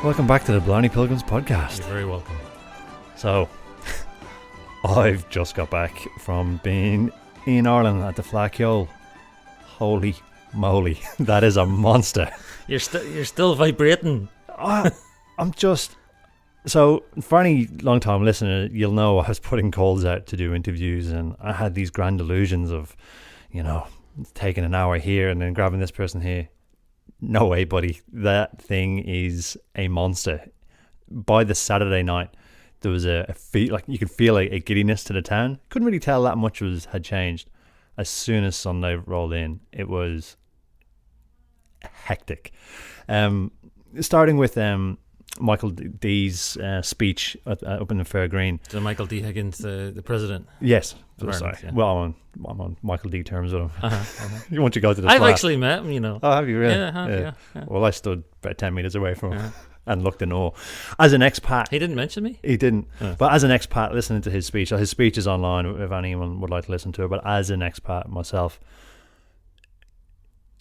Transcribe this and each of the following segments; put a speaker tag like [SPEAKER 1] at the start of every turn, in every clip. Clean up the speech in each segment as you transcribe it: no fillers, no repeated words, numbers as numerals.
[SPEAKER 1] Welcome back to the Blarney Pilgrims podcast.
[SPEAKER 2] You're very welcome.
[SPEAKER 1] So, I've just got back from being in Ireland at the Flackyole. Holy moly, that is a monster.
[SPEAKER 2] You're still vibrating.
[SPEAKER 1] I'm just... So, for any long-time listener, you'll know I was putting calls out to do interviews, and I had these grand illusions of, taking an hour here and then grabbing this person here. No way, buddy. That thing is a monster. By the Saturday night, there was a you could feel a giddiness to the town. Couldn't really tell that much had changed. As soon as Sunday rolled in, it was hectic. Starting with Michael D's speech up in the Fair Green.
[SPEAKER 2] So Michael D. Higgins, the president.
[SPEAKER 1] Yes.
[SPEAKER 2] Sorry.
[SPEAKER 1] Yeah. Well, I'm on Michael D terms with him. You want to go to the
[SPEAKER 2] I've
[SPEAKER 1] flat.
[SPEAKER 2] Actually met him,
[SPEAKER 1] Oh, have you really?
[SPEAKER 2] Yeah.
[SPEAKER 1] Well, I stood about 10 metres away from him and looked in awe. As an expat...
[SPEAKER 2] He didn't mention me?
[SPEAKER 1] He didn't. But as an expat, listening to his speech is online if anyone would like to listen to it, but as an expat myself,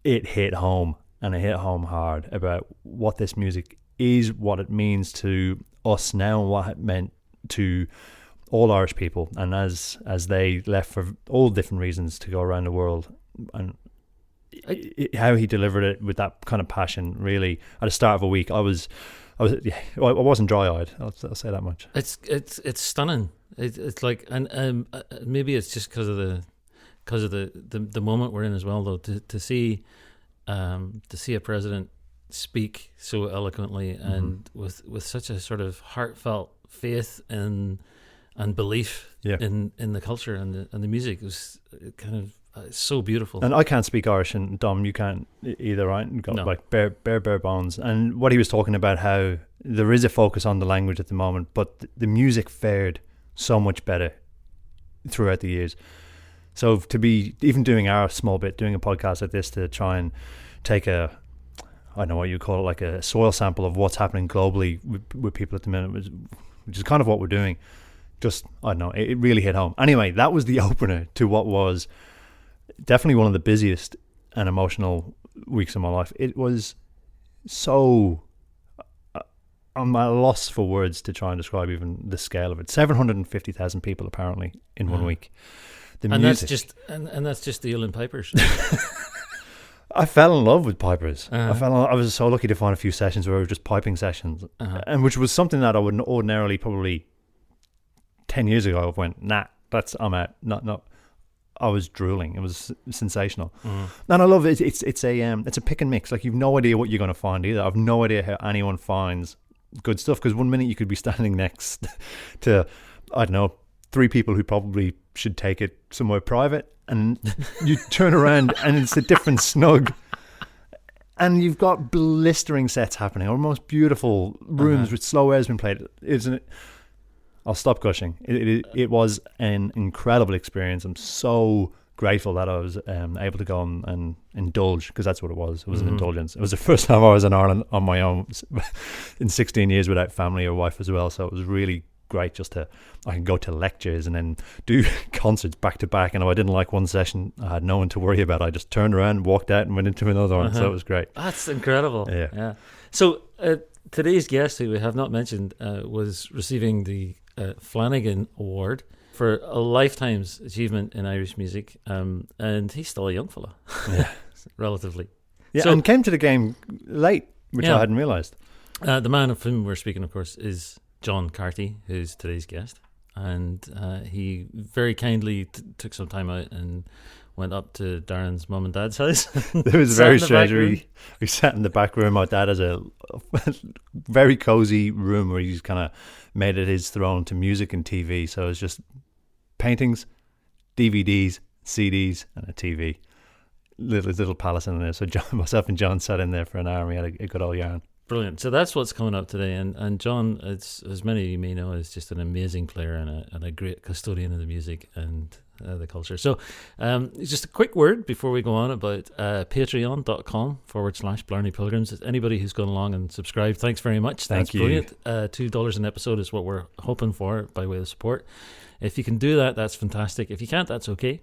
[SPEAKER 1] it hit home, and it hit home hard about what this music is, what it means to us now, and what it meant to all Irish people, and as they left for all different reasons to go around the world, and how he delivered it with that kind of passion. Really, at the start of a week, I wasn't dry-eyed. I'll say that much.
[SPEAKER 2] It's stunning. It's like, and maybe it's just because of the moment we're in as well, though. To see a president speak so eloquently and with such a sort of heartfelt faith and belief in the culture and the music. It was kind of so beautiful. And
[SPEAKER 1] I can't speak Irish, and Dom, you can't either, right? You've got like bare bones. And what he was talking about, how there is a focus on the language at the moment, but the music fared so much better throughout the years. So to be even doing our small bit, doing a podcast like this, to try and take I don't know what you call it, like a soil sample of what's happening globally with people at the minute, which is kind of what we're doing. Just, I don't know, it really hit home. Anyway, that was the opener to what was definitely one of the busiest and emotional weeks of my life. It was so... I'm at a loss for words to try and describe even the scale of it. 750,000 people apparently in 1 week.
[SPEAKER 2] That's just the Uilleann Pipers.
[SPEAKER 1] I fell in love with pipers. I was so lucky to find a few sessions where it was just piping sessions, and which was something that I would ordinarily probably 10 years ago I went, nah, I'm out. No. I was drooling. It was sensational. And I love it. It's a pick and mix. Like, you've no idea what you're going to find either. I've no idea how anyone finds good stuff, because 1 minute you could be standing next to, I don't know, 3 people who probably should take it somewhere private, and you turn around and it's a different snug, and you've got blistering sets happening, or most beautiful rooms with slow airs being played, isn't it? I'll stop gushing. It was an incredible experience. I'm so grateful that I was able to go and indulge, because that's what it was. It was an indulgence. It was the first time I was in Ireland on my own in 16 years without family or wife as well, so it was really great just I can go to lectures and then do concerts back to back, and if I didn't like one session, I had no one to worry about. I just turned around, walked out, and went into another one. So it was great.
[SPEAKER 2] That's incredible.
[SPEAKER 1] Yeah.
[SPEAKER 2] So today's guest, who we have not mentioned, was receiving the Flanagan Award for a lifetime's achievement in Irish music, and he's still a young fella. Relatively. So,
[SPEAKER 1] and came to the game late, which I hadn't realised.
[SPEAKER 2] The man of whom we're speaking, of course, is John Carty, who's today's guest, and he very kindly took some time out and went up to Darren's mum and dad's house.
[SPEAKER 1] It was very strange. We sat in the back room. My dad has a very cozy room where he's kind of made it his throne to music and TV. So it's just paintings, DVDs, CDs, and a TV. Little palace in there. So myself and John sat in there for an hour, and we had a good old yarn.
[SPEAKER 2] Brilliant. So that's what's coming up today, and John, as many of you may know, is just an amazing player and a great custodian of the music and the culture. So just a quick word before we go on about patreon.com/Blarney Pilgrims. Anybody who's gone along and subscribed, thanks very much.
[SPEAKER 1] Thank you.
[SPEAKER 2] Brilliant. $2 an episode is what we're hoping for by way of support. If you can do that, that's fantastic. If you can't, that's okay.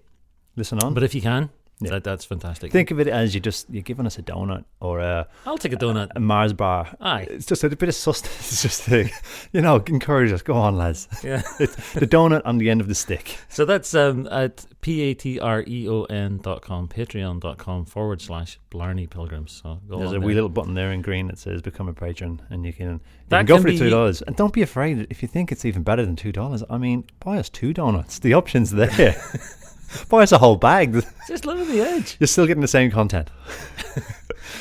[SPEAKER 1] Listen on.
[SPEAKER 2] But if you can,
[SPEAKER 1] Yeah.
[SPEAKER 2] That's fantastic.
[SPEAKER 1] Think of it as you're giving us a donut or
[SPEAKER 2] I'll take a donut.
[SPEAKER 1] a Mars bar.
[SPEAKER 2] Aye.
[SPEAKER 1] It's just a bit of sustenance. It's just to, encourage us. Go on, lads.
[SPEAKER 2] Yeah.
[SPEAKER 1] It's the donut on the end of the stick.
[SPEAKER 2] So that's at patreon.com, patreon.com/Blarney Pilgrims. So go
[SPEAKER 1] There's
[SPEAKER 2] on
[SPEAKER 1] a
[SPEAKER 2] there.
[SPEAKER 1] wee little button there in green that says become a patron, and you can
[SPEAKER 2] That
[SPEAKER 1] go
[SPEAKER 2] can
[SPEAKER 1] for
[SPEAKER 2] be-
[SPEAKER 1] $2. And don't be afraid if you think it's even better than $2. I mean, buy us 2 donuts. The option's there. Buy us a whole bag.
[SPEAKER 2] Just living the edge.
[SPEAKER 1] You're still getting the same content.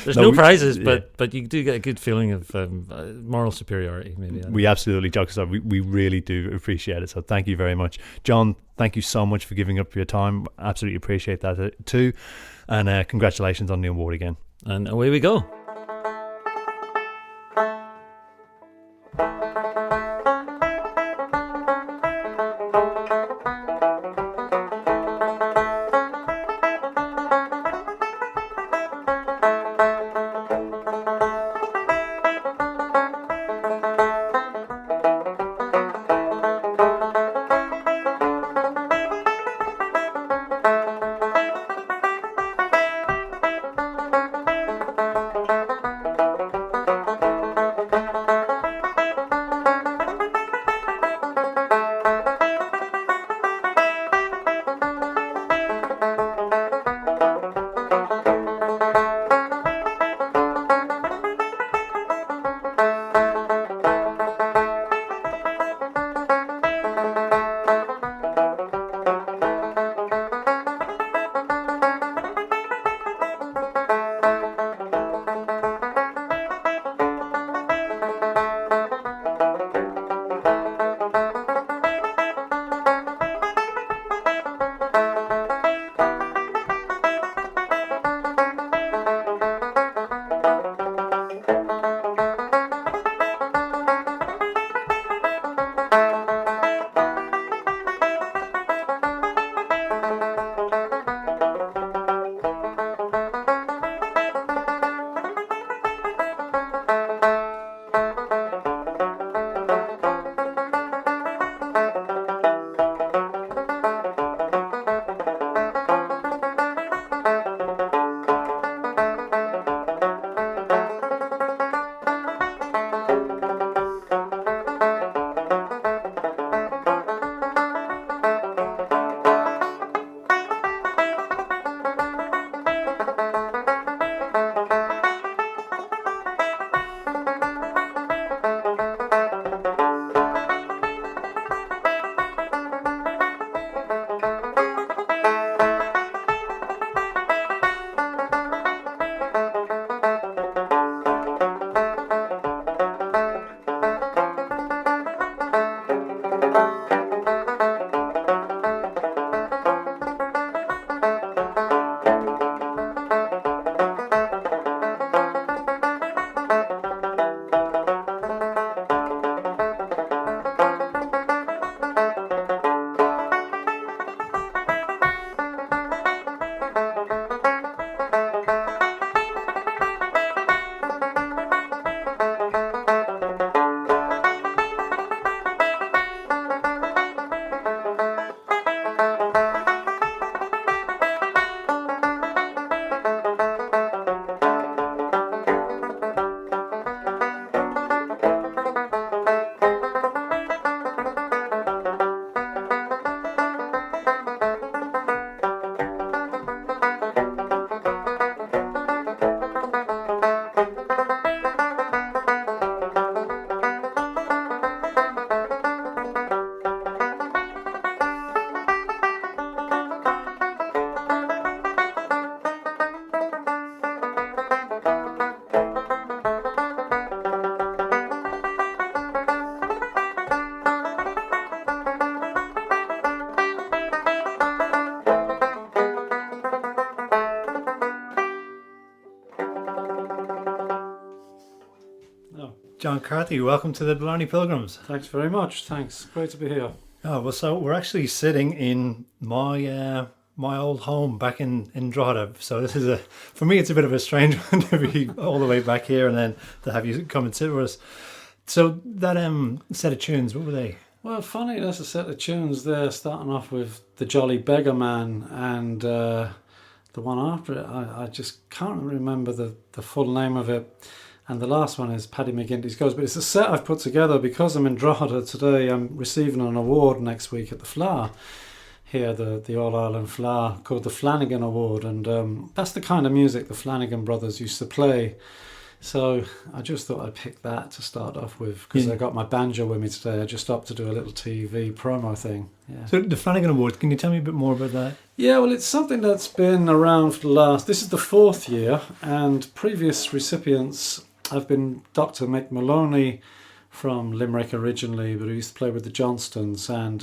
[SPEAKER 2] There's
[SPEAKER 1] No,
[SPEAKER 2] no
[SPEAKER 1] we-
[SPEAKER 2] prizes,
[SPEAKER 1] yeah.
[SPEAKER 2] but you do get a good feeling of moral superiority, maybe.
[SPEAKER 1] We absolutely joke. So we really do appreciate it. So thank you very much, John. Thank you so much for giving up your time. Absolutely appreciate that too. And congratulations on the award again.
[SPEAKER 2] And away we go.
[SPEAKER 1] John Carty, welcome to the Blarney Pilgrims.
[SPEAKER 3] Thanks very much. Thanks. Great to be here.
[SPEAKER 1] Oh, well, so we're actually sitting in my my old home back in Drogheda. So this is for me, it's a bit of a strange one to be all the way back here and then to have you come and sit with us. So that set of tunes, what were they?
[SPEAKER 3] Well, funny, that's a set of tunes there, starting off with the Jolly Beggerman and the one after it, I just can't remember the full name of it. And the last one is Paddy McGinty's Goes. But it's a set I've put together because I'm in Drogheda today. I'm receiving an award next week at the Flower here, the All-Ireland Flower, called the Flanagan Award. And that's the kind of music the Flanagan Brothers used to play. So I just thought I'd pick that to start off with because I got my banjo with me today. I just stopped to do a little TV promo thing. Yeah.
[SPEAKER 1] So the Flanagan Award, can you tell me a bit more about that?
[SPEAKER 3] Yeah, well, it's something that's been around for the last... This is the 4th year, and previous recipients have been Dr. Mick Maloney from Limerick originally, but he used to play with the Johnstons, and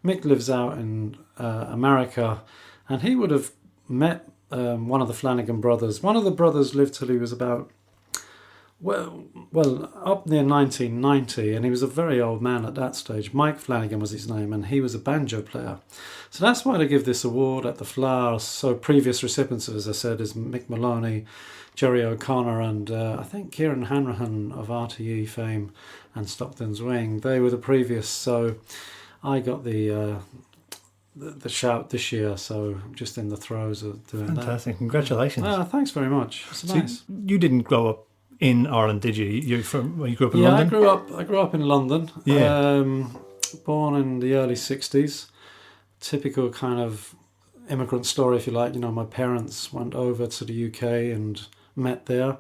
[SPEAKER 3] Mick lives out in America, and he would have met one of the Flanagan brothers. One of the brothers lived till he was about... Well, up near 1990, and he was a very old man at that stage. Mike Flanagan was his name, and he was a banjo player. So that's why they give this award at the Flower. So previous recipients, as I said, is Mick Maloney, Jerry O'Connor, and I think Kieran Hanrahan of RTE fame and Stockton's Wing. They were the previous. So I got the shout this year, so I'm just in the throes of doing that.
[SPEAKER 1] Fantastic. Congratulations.
[SPEAKER 3] Thanks very much. It's nice.
[SPEAKER 1] You didn't grow up in Ireland, did you? You grew up in London?
[SPEAKER 3] I grew up in London.
[SPEAKER 1] Yeah.
[SPEAKER 3] Born in the early 60s. Typical kind of immigrant story, if you like. You know, my parents went over to the UK and met there.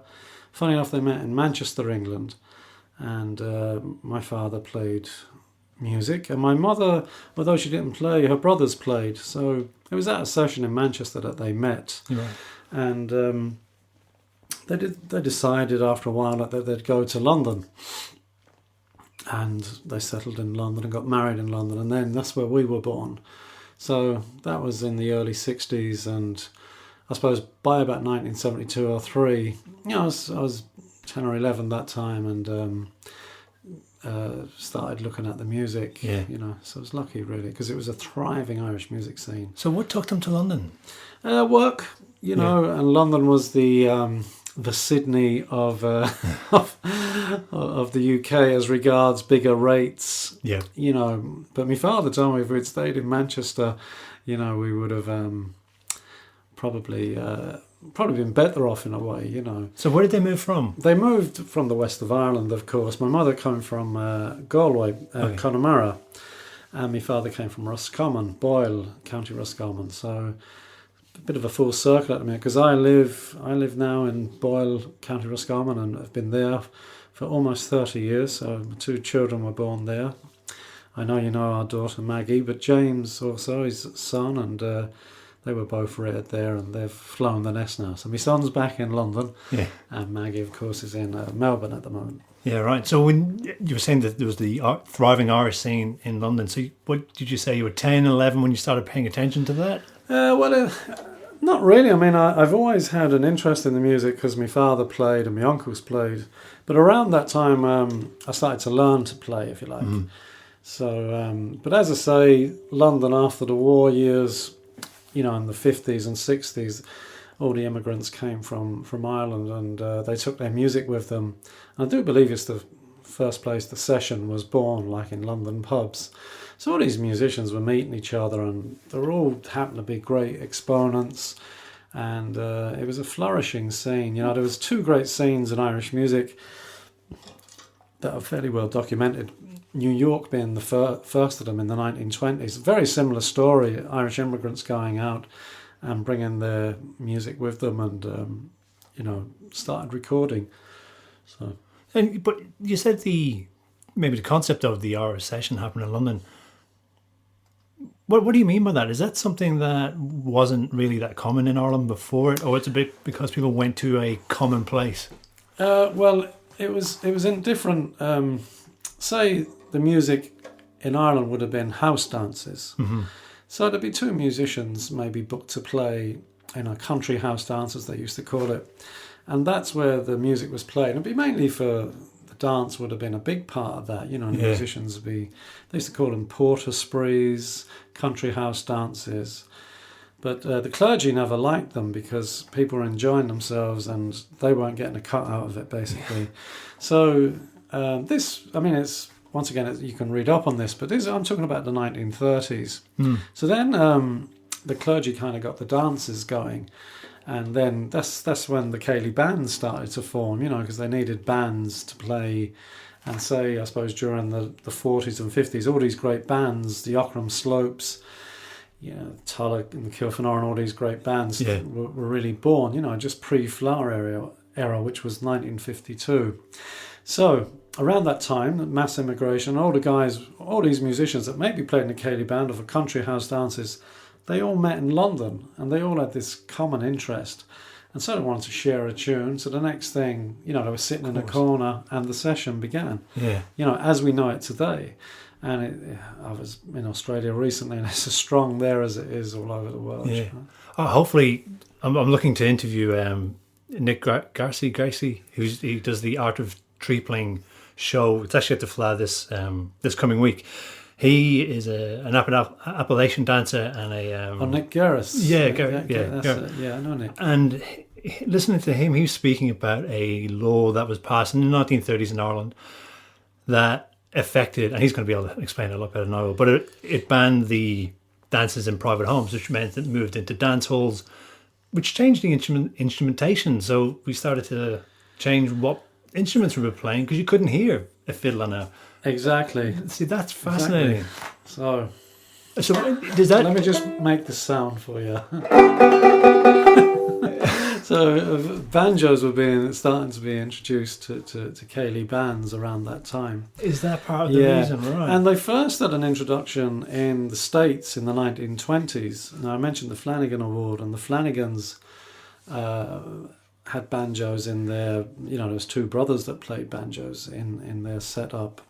[SPEAKER 3] Funny enough, they met in Manchester, England. And my father played music. And my mother, although she didn't play, her brothers played. So it was at a session in Manchester that they met.
[SPEAKER 1] Right.
[SPEAKER 3] And... They decided after a while that they'd go to London, and they settled in London and got married in London, and then that's where we were born. So that was in the early 60s, and I suppose by about 1972 or 3, I was 10 or 11 that time, and started looking at the music.
[SPEAKER 1] Yeah.
[SPEAKER 3] So I was lucky really because it was a thriving Irish music scene.
[SPEAKER 1] So what took them to London?
[SPEAKER 3] Work, and London was the Sydney of the UK as regards bigger rates.
[SPEAKER 1] Yeah.
[SPEAKER 3] But my father told me if we'd stayed in Manchester, we would have probably been better off in a way.
[SPEAKER 1] So where did they move from?
[SPEAKER 3] They moved from the west of Ireland, of course. My mother came from Galway, Connemara, and my father came from Roscommon, Boyle, County Roscommon. So a bit of a full circle at the minute because I live now in Boyle, County Roscommon, and I've been there for almost 30 years. So my 2 children were born there. I know you know our daughter Maggie, but James also, his son, and they were both reared there, and they've flown the nest now. So my son's back in London, and Maggie, of course, is in Melbourne at the moment. Yeah,
[SPEAKER 1] right. So when you were saying that there was the thriving Irish scene in London, so what did you say? You were 10, 11 when you started paying attention to that?
[SPEAKER 3] Not really. I mean, I've always had an interest in the music because my father played and my uncles played. But around that time, I started to learn to play, if you like. Mm. So, but as I say, London after the war years, in the 50s and 60s, all the immigrants came from Ireland, and they took their music with them. And I do believe it's the first place the session was born, like in London pubs. So all these musicians were meeting each other, and they were all happened to be great exponents, and it was a flourishing scene. There was 2 great scenes in Irish music that are fairly well documented. New York being the first of them in the 1920s. Very similar story, Irish immigrants going out and bringing their music with them, and started recording. So,
[SPEAKER 1] but you said maybe the concept of the Irish session happened in London. What do you mean by that? Is that something that wasn't really that common in Ireland before it, or it's a bit because people went to a common place?
[SPEAKER 3] Well, it was in different. Say the music in Ireland would have been house dances. Mm-hmm. So there'd be 2 musicians maybe booked to play country house dances, they used to call it, and that's where the music was played. It'd be mainly for. Dance would have been a big part of that, musicians they used to call them porter sprees, country house dances, but the clergy never liked them because people were enjoying themselves and they weren't getting a cut out of it, basically. So it's once again, you can read up on this, but I'm talking about the 1930s. So then the clergy kind of got the dances going. And then that's when the ceilidh bands started to form, because they needed bands to play. And say, I suppose, during the 40s and 50s, all these great bands, the Ockram Slopes, Tulloch and the Kilfenor and all these great bands were really born, just pre-Flower era, which was 1952. So around that time, mass immigration, all these musicians that maybe played in a ceilidh band or for country house dances, they all met in London and they all had this common interest. And so they wanted to share a tune. So the next thing, they were sitting in a corner and the session began.
[SPEAKER 1] Yeah.
[SPEAKER 3] As we know it today. And I was in Australia recently, and it's as strong there as it is all over the world.
[SPEAKER 1] Yeah. Hopefully, I'm looking to interview Nick Gracie, he does the Art of Tree Playing show. It's actually at the Fla this coming week. He is an Appalachian dancer and a...
[SPEAKER 3] Nick Garris.
[SPEAKER 1] Yeah,
[SPEAKER 3] I know Nick.
[SPEAKER 1] And listening to him, he was speaking about a law that was passed in the 1930s in Ireland that affected, and he's going to be able to explain it a lot better than I will, but it banned the dances in private homes, which meant it moved into dance halls, which changed the instrumentation. So we started to change what instruments we were playing because you couldn't hear a fiddle on a...
[SPEAKER 3] Exactly.
[SPEAKER 1] See, that's fascinating.
[SPEAKER 3] Exactly.
[SPEAKER 1] So does that...
[SPEAKER 3] Let me just make the sound for you. So banjos were starting to be introduced to ceilidh bands around that time.
[SPEAKER 1] Is that part of the reason, right?
[SPEAKER 3] And they first had an introduction in the States in the 1920s. Now I mentioned the Flanagan Award, and the Flanagans had banjos in their, there was two brothers that played banjos in their setup.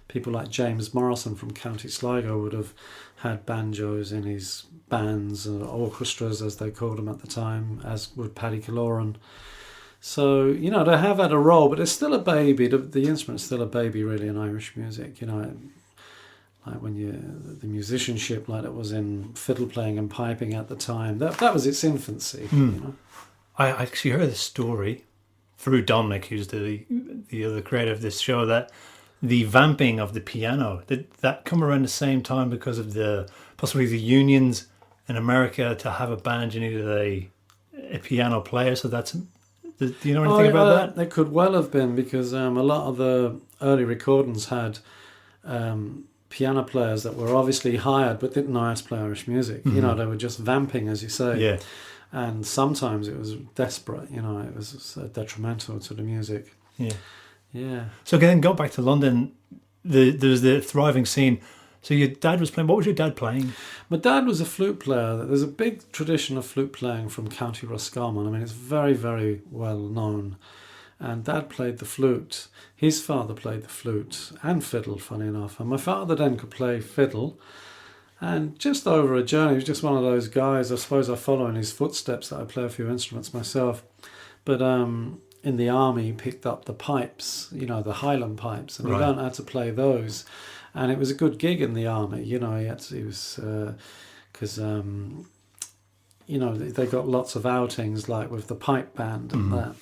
[SPEAKER 3] People like James Morrison from County Sligo would have had banjos in his bands, orchestras as they called them at the time, as would Paddy Killoran. So, they have had a role, but it's still a baby. The instrument's still a baby, really, in Irish music. Like when the musicianship, like it was in fiddle playing and piping at the time, that was its infancy.
[SPEAKER 1] I actually heard a story through Dominic, who's the other creator of this show, that the vamping of the piano that come around the same time because of possibly the unions in America to have a band. You needed a piano player. So that's... Do you know anything about that?
[SPEAKER 3] They could well have been, because a lot of the early recordings had piano players that were obviously hired but didn't know how to play Irish music.
[SPEAKER 1] Mm-hmm.
[SPEAKER 3] They were just vamping, as you say.
[SPEAKER 1] Yeah.
[SPEAKER 3] And sometimes it was desperate, it was detrimental to the music.
[SPEAKER 1] Yeah.
[SPEAKER 3] Yeah.
[SPEAKER 1] So again, go back to London, there's the thriving scene. So your dad was playing, what was your dad playing?
[SPEAKER 3] My dad was a flute player. There's a big tradition of flute playing from County Roscommon. I mean, it's very, very well known. And Dad played the flute. His father played the flute and fiddle, funny enough. And my father then could play fiddle. And just over a journey, he was just one of those guys. I suppose I follow in his footsteps, that I play a few instruments myself. But in the army, he picked up the pipes, the Highland pipes, and he learned how to play those. And it was a good gig in the army, he was, because, they got lots of outings, like with the pipe band and that.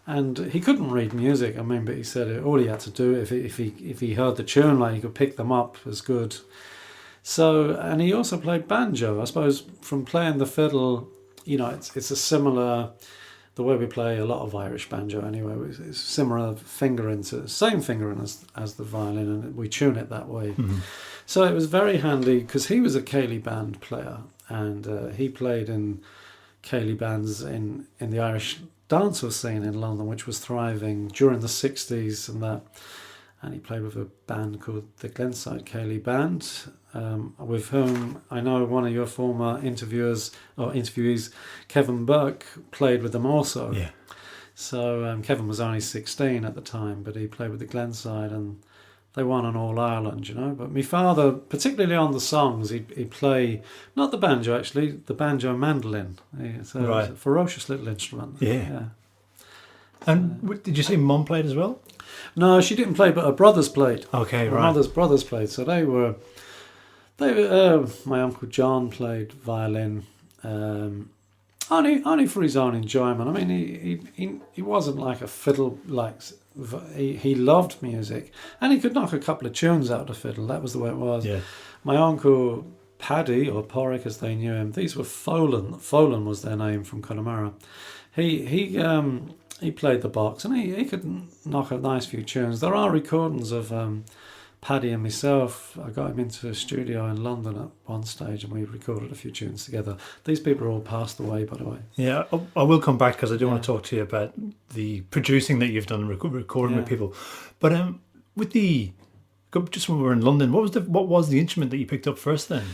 [SPEAKER 3] And he couldn't read music, but he said all he had to do, if he heard the tune, like he could pick them up as good. So, and he also played banjo. I suppose from playing the fiddle, it's a similar, the way we play a lot of Irish banjo anyway, it's similar fingering, same fingering as the violin, and we tune it that way. Mm-hmm. So it was very handy, because he was a ceilidh band player, and he played in ceilidh bands in the Irish dancehall scene in London, which was thriving during the 60s and that. And he played with a band called the Glenside Ceilidh Band, with whom I know one of your former interviewees, Kevin Burke, played with them also.
[SPEAKER 1] Yeah.
[SPEAKER 3] So Kevin was only 16 at the time, but he played with the Glenside, and they won an All Ireland, But my father, particularly on the songs, he'd play, not the banjo actually, the banjo mandolin. It's a ferocious little instrument.
[SPEAKER 1] Yeah. And did you say Mum played as well?
[SPEAKER 3] No, she didn't play, but her brothers played.
[SPEAKER 1] Okay,
[SPEAKER 3] her
[SPEAKER 1] right.
[SPEAKER 3] mother's brothers played, so they were. My uncle John played violin, only for his own enjoyment. I mean, he wasn't like a fiddle, he loved music, and he could knock a couple of tunes out of the fiddle. That was the way it was.
[SPEAKER 1] Yeah.
[SPEAKER 3] My uncle Paddy, or Porrick as they knew him. These were Folan. Folan was their name from Connemara. He played the box, and he could knock a nice few tunes. There are recordings of Paddy and myself. I got him into a studio in London at one stage, and we recorded a few tunes together. These people are all passed away, by the way.
[SPEAKER 1] Yeah, I will come back because I do want to talk to you about the producing that you've done, recording with people. But just when we were in London, what was the instrument that you picked up first then?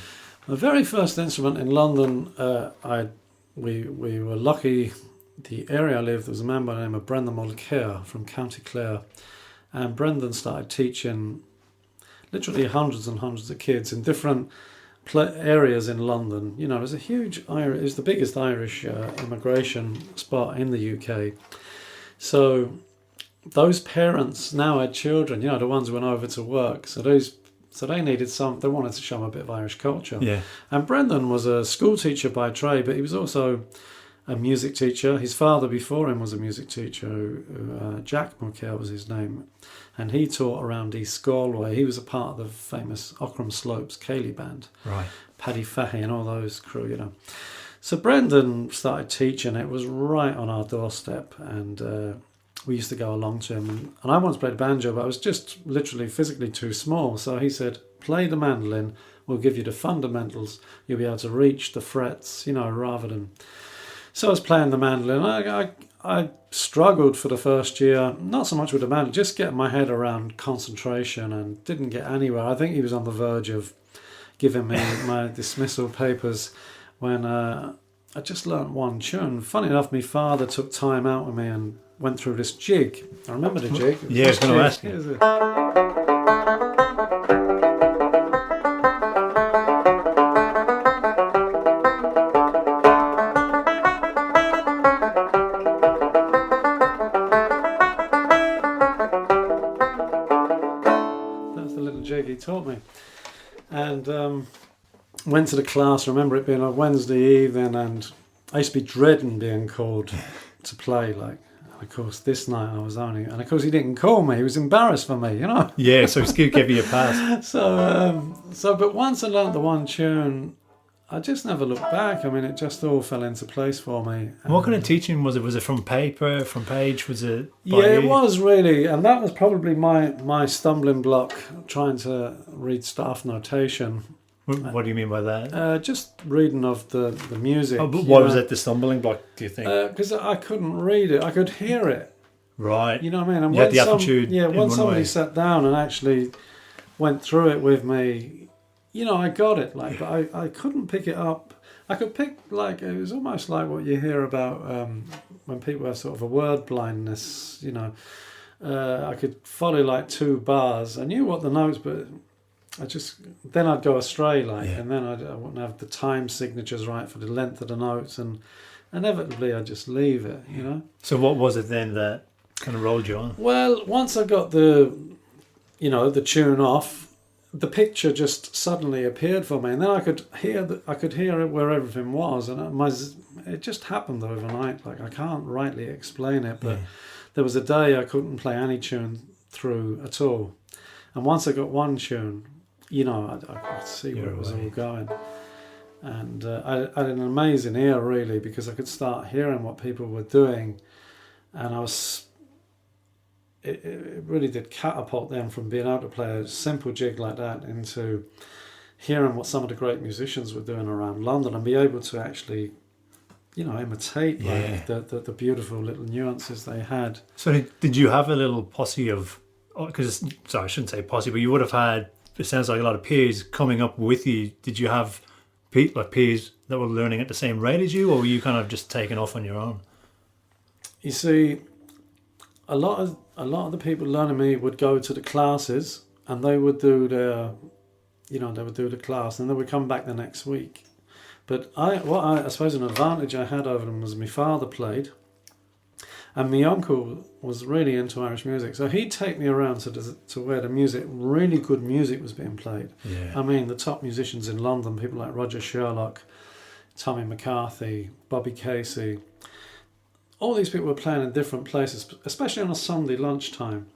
[SPEAKER 3] The very first instrument in London, we were lucky. The area I lived, there was a man by the name of Brendan Mulcair from County Clare, and Brendan started teaching literally hundreds and hundreds of kids in different areas in London. You know, there's a huge it's the biggest Irish immigration spot in the UK. So those parents now had children, you know, the ones who went over to work. So they needed they wanted to show them a bit of Irish culture.
[SPEAKER 1] Yeah.
[SPEAKER 3] And Brendan was a school teacher by trade, but he was also a music teacher. His father before him was a music teacher, Jack Mulcair was his name, and he taught around East Galway. He was a part of the famous Ockram Slopes Cayley band,
[SPEAKER 1] right? Paddy
[SPEAKER 3] Fahey and all those crew, you know. So Brendan started teaching. It was right on our doorstep, and we used to go along to him. And I once played banjo, but I was just literally physically too small. So he said, play the mandolin, we'll give you the fundamentals, you'll be able to reach the frets, you know, rather than... So I was playing the mandolin. I struggled for the first year, not so much with the mandolin, just getting my head around concentration, and didn't get anywhere. I think he was on the verge of giving me my dismissal papers when I just learnt one tune. Funny enough, my father took time out with me and went through this jig. I remember the jig.
[SPEAKER 1] Yeah, I was going to ask you.
[SPEAKER 3] Taught me, and went to the class. I remember it being a Wednesday evening, and I used to be dreading being called to play. Like, of course, this night I was only, and of course he didn't call me. He was embarrassed for me, you know.
[SPEAKER 1] Yeah, so Stu gave you a pass.
[SPEAKER 3] But once I learnt the one tune, I just never looked back. I mean, it just all fell into place for me.
[SPEAKER 1] And what kind of teaching was it? Was it from paper, from page? Was it?
[SPEAKER 3] It was really, and that was probably my stumbling block, trying to read staff notation.
[SPEAKER 1] What do you mean by that?
[SPEAKER 3] Just reading of the music.
[SPEAKER 1] Oh, but why was that the stumbling block, do you think?
[SPEAKER 3] Because I couldn't read it. I could hear it.
[SPEAKER 1] Right.
[SPEAKER 3] You know what I mean? And
[SPEAKER 1] you had the aptitude.
[SPEAKER 3] When somebody sat down and actually went through it with me, you know, I got it, like, but I couldn't pick it up. I could pick, like, it was almost like what you hear about when people have sort of a word blindness, you know. I could follow, like, 2 bars. I knew what the notes, but then I'd go astray, like, and then I wouldn't have the time signatures right for the length of the notes, and inevitably I'd just leave it, you know.
[SPEAKER 1] So what was it then that kind of rolled you on?
[SPEAKER 3] Well, once I got the tune off, the picture just suddenly appeared for me, and then I could hear it where everything was, and it just happened overnight. Like, I can't rightly explain it, but there was a day I couldn't play any tune through at all, and once I got one tune, you know, I could see where it was all going, and I had an amazing ear, really, because I could start hearing what people were doing, and It really did catapult them from being able to play a simple jig like that into hearing what some of the great musicians were doing around London, and be able to actually, you know, imitate like the beautiful little nuances they had.
[SPEAKER 1] So did you have a little posse of, I shouldn't say posse, but you would have had, it sounds like a lot of peers coming up with you. Did you have peers that were learning at the same rate as you, or were you kind of just taking off on your own?
[SPEAKER 3] You see, a lot of the people learning me would go to the classes, and they would do the class, and they would come back the next week. But I suppose an advantage I had over them was my father played, and my uncle was really into Irish music, so he'd take me around to where the really good music was being played.
[SPEAKER 1] Yeah.
[SPEAKER 3] I mean, the top musicians in London, people like Roger Sherlock, Tommy McCarthy, Bobby Casey. All these people were playing in different places, especially on a Sunday lunchtime.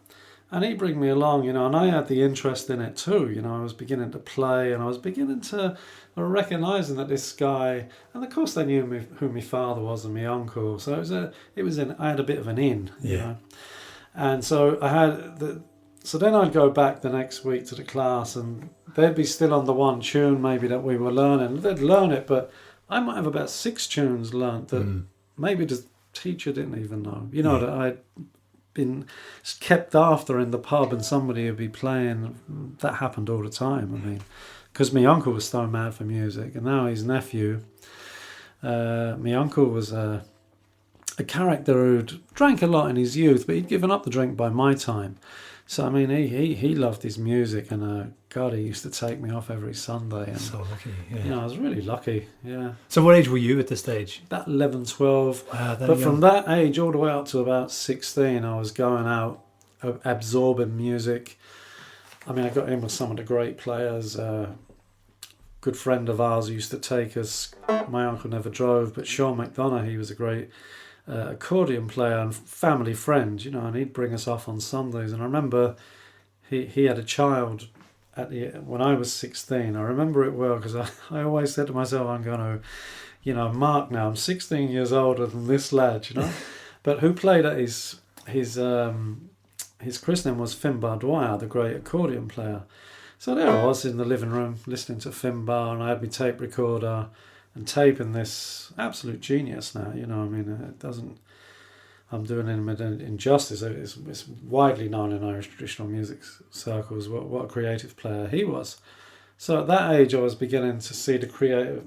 [SPEAKER 3] And he'd bring me along, you know, and I had the interest in it too. You know, I was beginning to play, and I was beginning to recognising that this guy, and of course they knew me, who my father was and my uncle. So I had a bit of an in, you know. And so so then I'd go back the next week to the class, and they'd be still on the one tune maybe that we were learning. They'd learn it, but I might have about 6 tunes learnt that maybe the teacher didn't even know. You know, that I'd been kept after in the pub, and somebody would be playing. That happened all the time. I mean, because my uncle was so mad for music, and now his nephew. My uncle was a character who'd drank a lot in his youth, but he'd given up the drink by my time. So, I mean, he loved his music, and God, he used to take me off every Sunday. And,
[SPEAKER 2] so lucky, yeah.
[SPEAKER 3] You know, I was really lucky, yeah.
[SPEAKER 2] So what age were you at this stage?
[SPEAKER 3] About 11, 12.
[SPEAKER 2] Wow,
[SPEAKER 3] but from that age all the way up to about 16, I was going out, absorbing music. I mean, I got in with some of the great players. Good friend of ours who used to take us. My uncle never drove, but Sean McDonough, he was a great accordion player and family friend, you know, and he'd bring us off on Sundays. And I remember he had a child when I was 16. I remember it well because I always said to myself, I'm going to, you know, mark now. I'm 16 years older than this lad, you know. But who played at his christening was Finbar Dwyer, the great accordion player. So there I was in the living room listening to Finbar, and I had my tape recorder and taping this absolute genius now, you know. I mean, it doesn't. I'm doing him an injustice. It's widely known in Irish traditional music circles what a creative player he was. So at that age, I was beginning to see the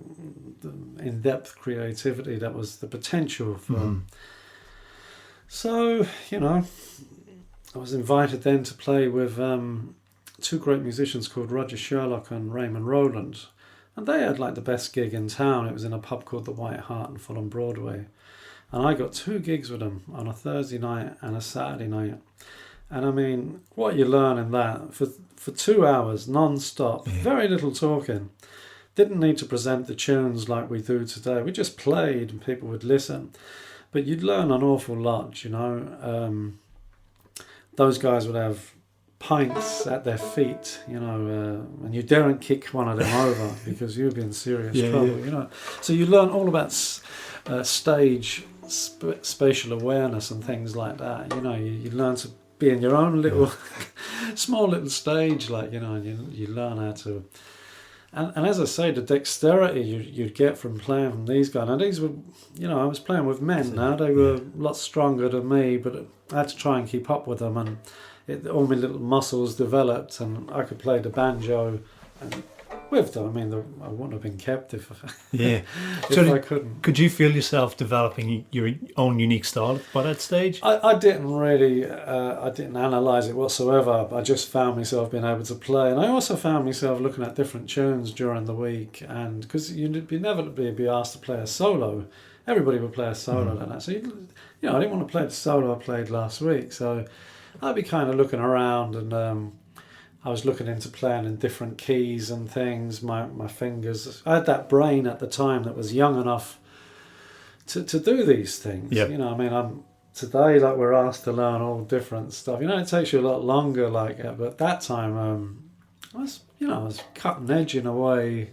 [SPEAKER 3] in-depth creativity that was the potential for. So, you know, I was invited then to play with 2 great musicians called Roger Sherlock and Raymond Rowland. And they had like the best gig in town. It was in a pub called the White Hart in Fulham Broadway. And I got 2 gigs with them on a Thursday night and a Saturday night. And I mean, what you learn in that, for 2 hours, non-stop, very little talking. Didn't need to present the tunes like we do today. We just played and people would listen. But you'd learn an awful lot, you know. Those guys would have pints at their feet, you know, and you daren't kick one of them over because you'd be in serious trouble, you know. So you learn all about stage spatial awareness and things like that, you know. You learn to be in your own little small little stage, like, you know, and you learn how to and as I say, the dexterity you'd get from playing from these guys. Now these were, you know, I was playing with men now. They were a lot stronger than me, but I had to try and keep up with them, and all my little muscles developed, and I could play the banjo and with them. I mean, I wouldn't have been kept if I couldn't.
[SPEAKER 2] Could you feel yourself developing your own unique style by that stage?
[SPEAKER 3] I didn't really, I didn't analyse it whatsoever. I just found myself being able to play, and I also found myself looking at different tunes during the week, and because you'd inevitably be asked to play a solo. Everybody would play a solo like that. So, you know, I didn't want to play the solo I played last week, so I'd be kind of looking around, and I was looking into playing in different keys and things. My fingers. I had that brain at the time that was young enough to do these things.
[SPEAKER 2] Yep.
[SPEAKER 3] You know, I mean, today, like, we're asked to learn all different stuff. You know, it takes you a lot longer, like, but at that time, I was cutting edge in a way.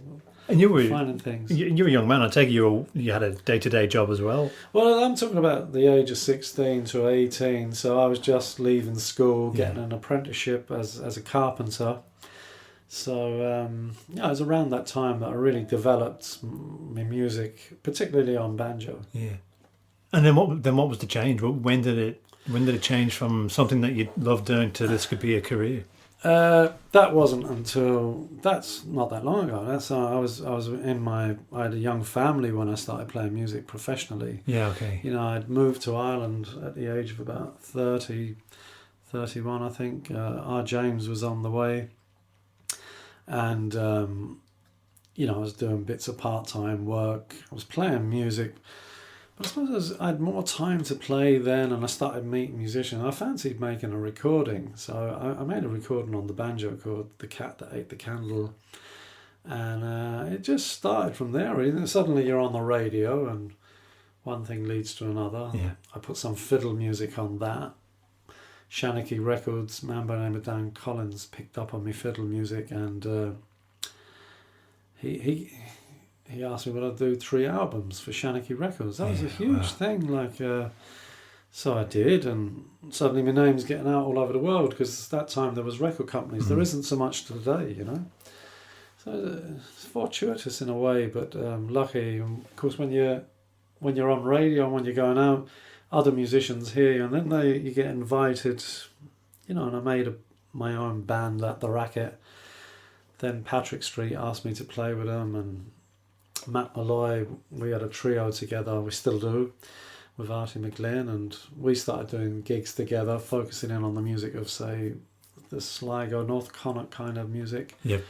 [SPEAKER 2] And you were
[SPEAKER 3] finding things.
[SPEAKER 2] You were a young man. I take it you had a day-to-day job as well.
[SPEAKER 3] Well, I'm talking about the age of 16 to 18. So I was just leaving school, getting an apprenticeship as a carpenter. So it was around that time that I really developed my music, particularly on banjo.
[SPEAKER 2] Yeah. And then what was the change? When did it change from something that you loved doing to this could be a career?
[SPEAKER 3] That wasn't until that's not that long ago. I had a young family when I started playing music professionally.
[SPEAKER 2] Yeah, okay.
[SPEAKER 3] You know, I'd moved to Ireland at the age of about 30, 31, I think. R. James was on the way, and you know, I was doing bits of part-time work. I was playing music. I suppose I had more time to play then, and I started meeting musicians. I fancied making a recording, so I made a recording on the banjo called "The Cat That Ate the Candle," and it just started from there. And suddenly you're on the radio, and one thing leads to another.
[SPEAKER 2] Yeah.
[SPEAKER 3] I put some fiddle music on that. Shanachie Records, man by the name of Dan Collins picked up on me fiddle music, and he asked me would I do 3 albums for Shanachie Records. That was a huge thing. Like, so I did, and suddenly my name's getting out all over the world, because at that time there was record companies. There isn't so much today, you know. So it's fortuitous in a way, but lucky. And of course, when you're on radio and when you're going out, other musicians hear you, and then you get invited, you know. And I made my own band at the Racket. Then Patrick Street asked me to play with them, and Matt Malloy, we had a trio together. We still do, with Artie McGlynn, and we started doing gigs together, focusing in on the music of, say, the Sligo, North Connacht kind of music.
[SPEAKER 1] Yep.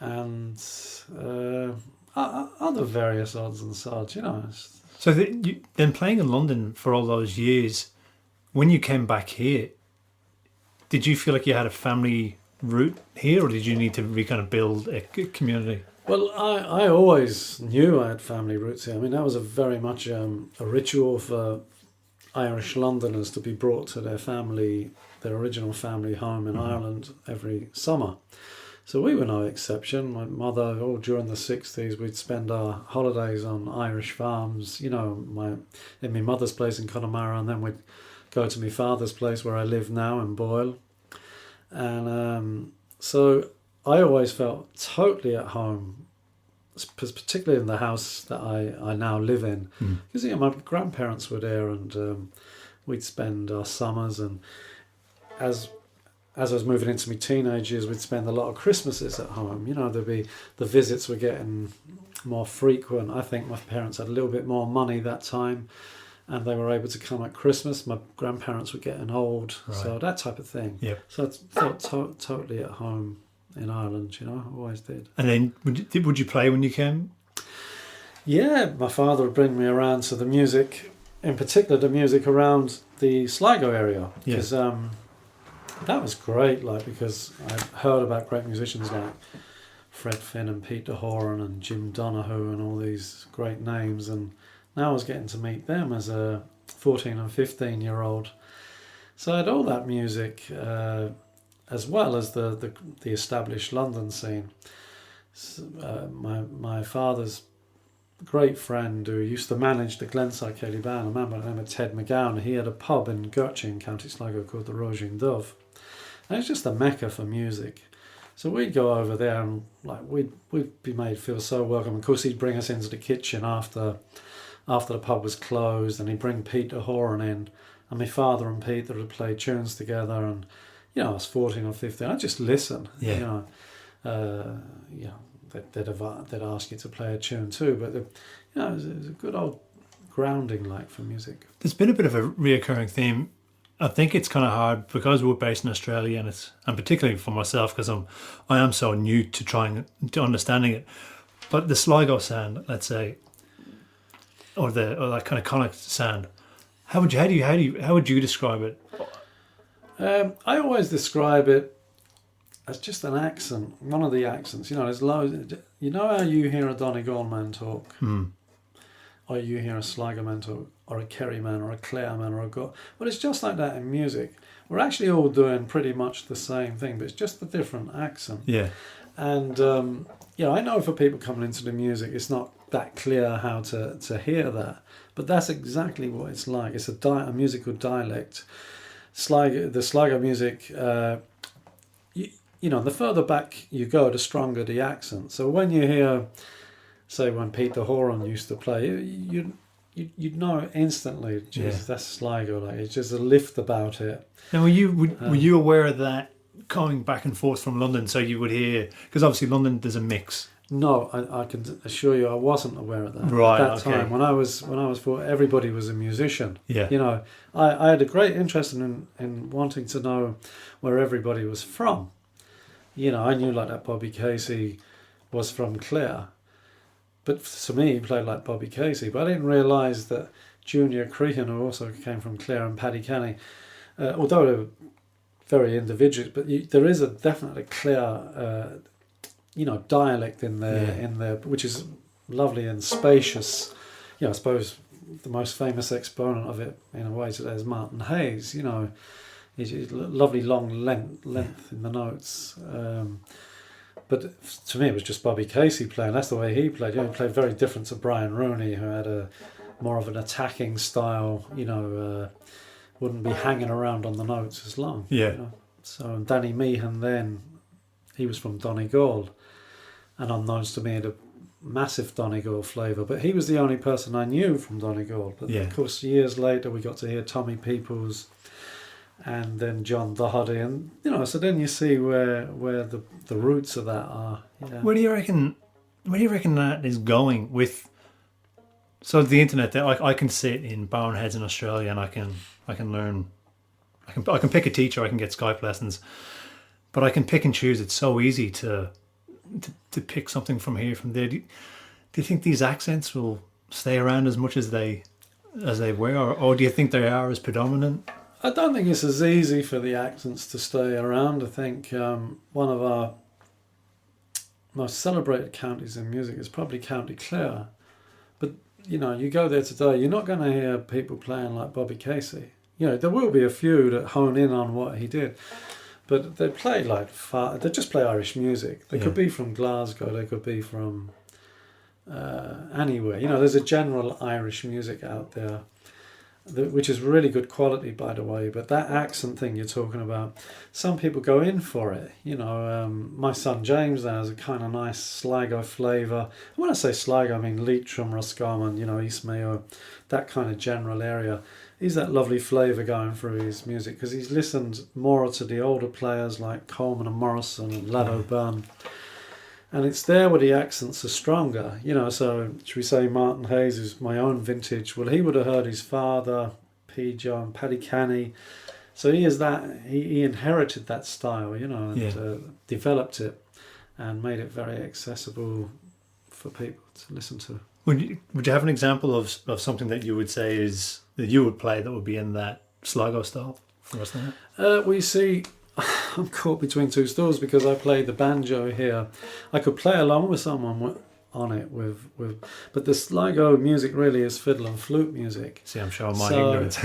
[SPEAKER 3] And other various odds and sods, you know.
[SPEAKER 1] So then playing in London for all those years, when you came back here, did you feel like you had a family root here, or did you need to kind of build a community?
[SPEAKER 3] Well, I always knew I had family roots here. I mean, that was a very much a ritual for Irish Londoners to be brought to their original family home in Ireland every summer. So we were no exception. My mother, during the 60s, we'd spend our holidays on Irish farms, you know, in my mother's place in Connemara, and then we'd go to my father's place where I live now in Boyle. And so I always felt totally at home, particularly in the house that I now live in. Because, you know, my grandparents were there, and we'd spend our summers, and as I was moving into my teenage years, we'd spend a lot of Christmases at home. You know, the visits were getting more frequent. I think my parents had a little bit more money that time, and they were able to come at Christmas. My grandparents were getting old, so that type of thing.
[SPEAKER 1] Yep.
[SPEAKER 3] So I felt totally at home in Ireland, you know, I always did.
[SPEAKER 1] And then would you play when you came?
[SPEAKER 3] Yeah, my father would bring me around to the music, in particular the music around the Sligo area, because that was great, like, because I'd heard about great musicians like Fred Finn and Pete DeHoran and Jim Donoghue and all these great names, and now I was getting to meet them as a 14 and 15-year-old. So I had all that music, as well as the established London scene. So, my father's great friend who used to manage the Glenside Ceilidh band, a man by the name of Ted McGowan, he had a pub in Gertrude in County Sligo called the Roisin Dove. And it's just a mecca for music. So we'd go over there, and like we'd be made feel so welcome. Of course, he'd bring us into the kitchen after the pub was closed, and he'd bring Pete DeHoran in, and my father and Pete would play tunes together. And you know, I was 14 or 15. I'd just listen.
[SPEAKER 1] Yeah.
[SPEAKER 3] You know, they'd ask you to play a tune too, but you know, it was a good old grounding, like, for music.
[SPEAKER 1] There's been a bit of a reoccurring theme. I think it's kind of hard because we're based in Australia, and particularly for myself, because I am so new to trying to understanding it. But the Sligo sound, let's say, or that kind of Connacht sound, how would you describe it?
[SPEAKER 3] I always describe it as just an accent, one of the accents. You know, there's loads. You know how you hear a Donegal man talk, or you hear a Sligo man talk, or a Kerry man, or a Clare man, or a Well, it's just like that in music. We're actually all doing pretty much the same thing, but it's just a different accent.
[SPEAKER 1] Yeah.
[SPEAKER 3] And you know, I know for people coming into the music, it's not that clear how to hear that, but that's exactly what it's like. It's a musical dialect. The Sligo music, you know, the further back you go, the stronger the accent. So when you hear, say, when Pete DeHoran used to play, you'd know instantly, geez, that's Sligo. Like, it's just a lift about it.
[SPEAKER 1] Now, were you aware of that coming back and forth from London? So you would hear, because obviously London, there's a mix.
[SPEAKER 3] No, I can assure you, I wasn't aware of that.
[SPEAKER 1] Right,
[SPEAKER 3] at that time. When I was 4, everybody was a musician.
[SPEAKER 1] Yeah.
[SPEAKER 3] You know, I had a great interest in wanting to know where everybody was from. You know, I knew like that Bobby Casey was from Clare, but to me, he played like Bobby Casey. But I didn't realise that Junior Crehan, who also came from Clare, and Paddy Kenny, although they were very individual, but there is a definitely Clare, you know, dialect in there, which is lovely and spacious. You know, I suppose the most famous exponent of it in a way today is Martin Hayes. You know, He's lovely long length in the notes. But to me, it was just Bobby Casey playing. That's the way he played. He played very different to Brian Rooney, who had a more of an attacking style. Wouldn't be hanging around on the notes as long.
[SPEAKER 1] Yeah.
[SPEAKER 3] So Danny Meehan then, he was from Donegal, and unknowns to me had a massive Donegal flavour. But he was the only person I knew from Donegal. But of course, years later, we got to hear Tommy Peoples, and then John Doherty, and so then you see where the roots of that are.
[SPEAKER 1] Where do you reckon that is going with? So the internet, I can sit in Boneheads in Australia, and I can learn. I can pick a teacher. I can get Skype lessons, but I can pick and choose. It's so easy to pick something from here, from there. Do you think these accents will stay around as much as they were, or do you think they are as predominant?
[SPEAKER 3] I don't think it's as easy for the accents to stay around. I think one of our most celebrated counties in music is probably County Clare. But, you go there today, you're not going to hear people playing like Bobby Casey. There will be a few that hone in on what he did. But they play they just play Irish music. They could be from Glasgow, they could be from anywhere. There's a general Irish music out there, which is really good quality, by the way. But that accent thing you're talking about, some people go in for it. My son James now has a kind of nice Sligo flavour. When I say Sligo, I mean Leitrim, Roscommon, East Mayo, that kind of general area. He's that lovely flavour going through his music because he's listened more to the older players like Coleman and Morrison and Lad O'Byrne. And it's there where the accents are stronger, so should we say Martin Hayes, who's my own vintage, well, he would have heard his father, P. John, Paddy Canny. So he inherited that style, and developed it and made it very accessible for people to listen to.
[SPEAKER 1] Would you have an example of something that you would say is that you would play that would be in that Sligo style for us now?
[SPEAKER 3] We see... I'm caught between two stools because I play the banjo here. I could play along with someone on it but the Sligo music really is fiddle and flute music.
[SPEAKER 1] See, I'm showing my ignorance.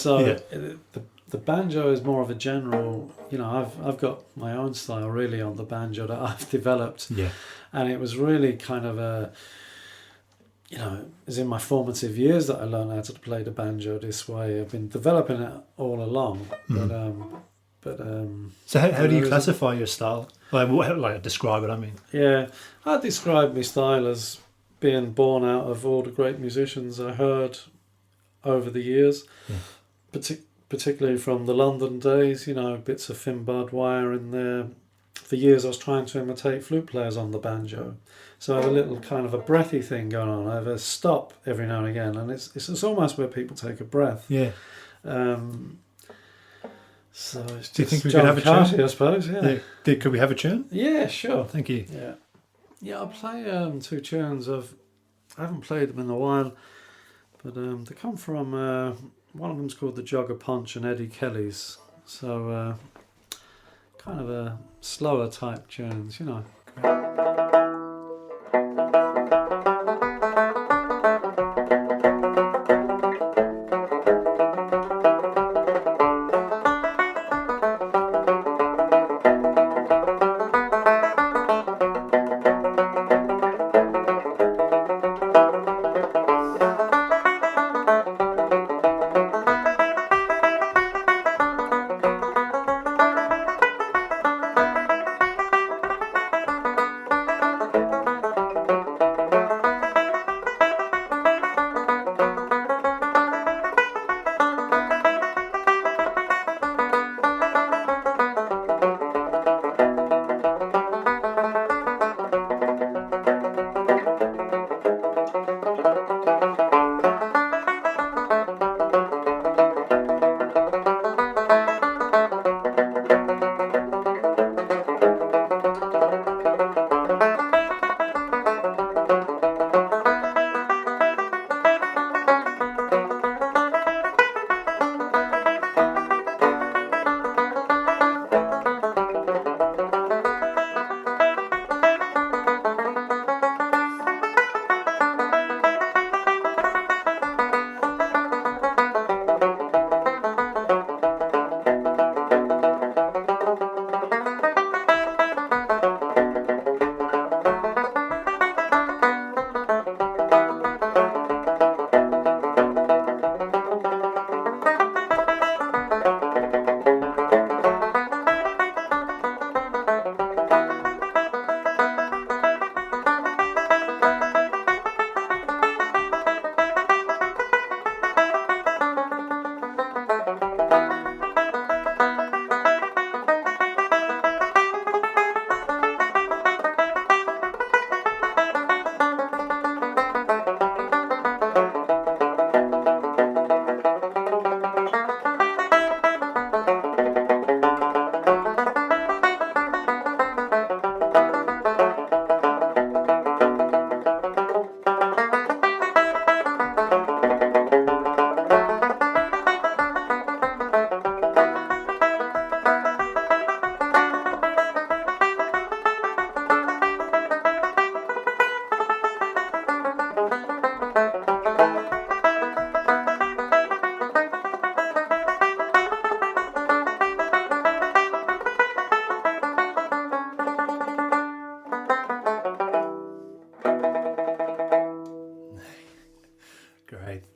[SPEAKER 3] The banjo is more of a general. I've got my own style really on the banjo that I've developed.
[SPEAKER 1] Yeah, and
[SPEAKER 3] it was really kind of a. It was in my formative years that I learned how to play the banjo this way. I've been developing it all along,
[SPEAKER 1] so how do you classify your style? Like describe it, I mean.
[SPEAKER 3] Yeah, I describe my style as being born out of all the great musicians I heard over the years, particularly from the London days, bits of Finbard Wire in there. For years I was trying to imitate flute players on the banjo. So I have a little kind of a breathy thing going on. I have a stop every now and again, and it's almost where people take a breath.
[SPEAKER 1] Yeah.
[SPEAKER 3] So it's just
[SPEAKER 1] do you think we
[SPEAKER 3] John
[SPEAKER 1] could have a
[SPEAKER 3] Carty,
[SPEAKER 1] tune?
[SPEAKER 3] I suppose, yeah.
[SPEAKER 1] Could we have a tune?
[SPEAKER 3] Yeah, sure.
[SPEAKER 1] Thank you.
[SPEAKER 3] Yeah, I'll play two tunes I haven't played them in a while, but they come from, one of them's called The Jogger Punch and Eddie Kelly's, so kind of a slower type tunes,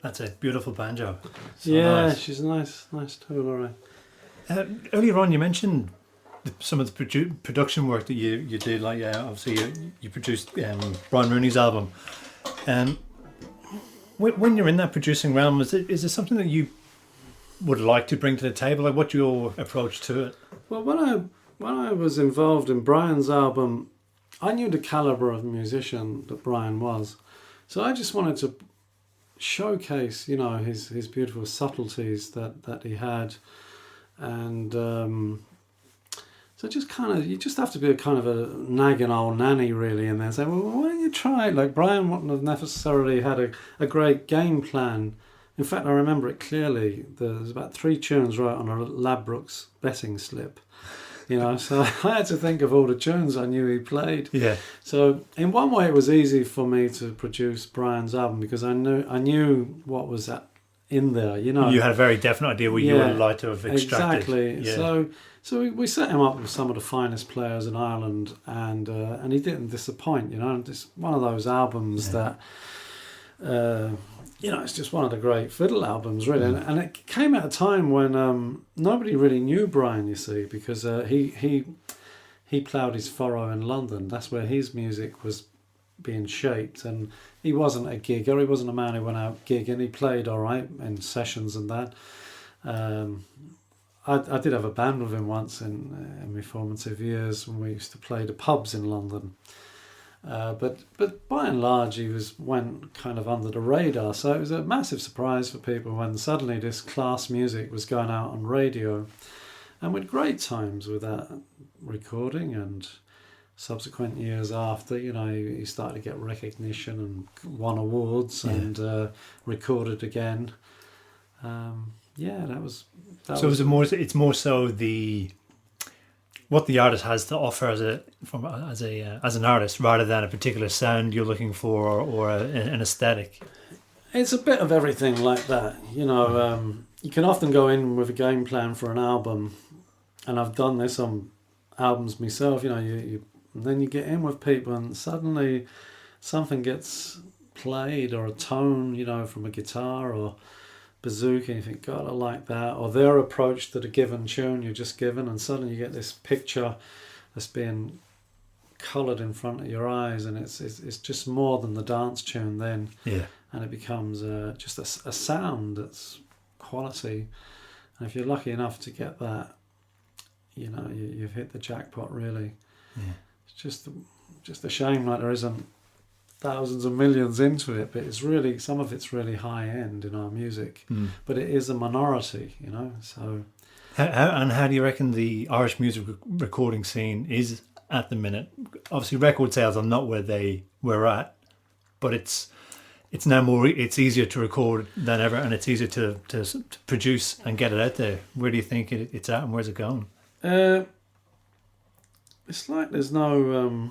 [SPEAKER 1] a beautiful banjo. So
[SPEAKER 3] yeah,
[SPEAKER 1] nice.
[SPEAKER 3] she's a nice tool, all right.
[SPEAKER 1] Earlier on, you mentioned some of the production work that you did. Like, obviously you produced Brian Rooney's album, and when you're in that producing realm, is it something that you would like to bring to the table? Like, what's your approach to it?
[SPEAKER 3] Well, when I was involved in Brian's album, I knew the calibre of musician that Brian was, so I just wanted to showcase, his beautiful subtleties that he had, and so just kind of, you just have to be a kind of a nagging old nanny really, and then say, well, why don't you try it? Like, Brian wouldn't have necessarily had a great game plan. In fact, I remember it clearly. There's about 3 tunes right on a Ladbrokes betting slip. So I had to think of all the tunes I knew he played.
[SPEAKER 1] Yeah.
[SPEAKER 3] So in one way, it was easy for me to produce Brian's album because I knew what was in there.
[SPEAKER 1] You had a very definite idea what you would like to have extracted.
[SPEAKER 3] Exactly.
[SPEAKER 1] Yeah.
[SPEAKER 3] So we set him up with some of the finest players in Ireland, and he didn't disappoint. It's one of those albums that. It's just one of the great fiddle albums, really. And it came at a time when nobody really knew Brian, you see, because he ploughed his furrow in London. That's where his music was being shaped. And he wasn't a gigger. He wasn't a man who went out gigging. He played all right in sessions and that. I did have a band with him once in my formative years when we used to play the pubs in London. But by and large, he went kind of under the radar. So it was a massive surprise for people when suddenly this class music was going out on radio, and with great times with that recording. And subsequent years after, he started to get recognition and won awards and recorded again. It's
[SPEAKER 1] more so what the artist has to offer as an artist, rather than a particular sound you're looking for or an aesthetic.
[SPEAKER 3] It's a bit of everything like that. You can often go in with a game plan for an album, and I've done this on albums myself. And then you get in with people, and suddenly something gets played, or a tone, from a guitar or bazooka, and you think, God, I like that. Or their approach to the given tune you're just given, and suddenly you get this picture that's being coloured in front of your eyes, and it's just more than the dance tune then.
[SPEAKER 1] Yeah.
[SPEAKER 3] And it becomes just a sound that's quality. And if you're lucky enough to get that, you've hit the jackpot, really.
[SPEAKER 1] Yeah.
[SPEAKER 3] It's just a shame like there isn't thousands of millions into it, but some of it's really high end in our music, but it is a minority, so.
[SPEAKER 1] How do you reckon the Irish music recording scene is at the minute? Obviously record sales are not where they were at, but it's now it's easier to record than ever, and it's easier to produce and get it out there. Where do you think it's at, and where's it going?
[SPEAKER 3] It's like there's no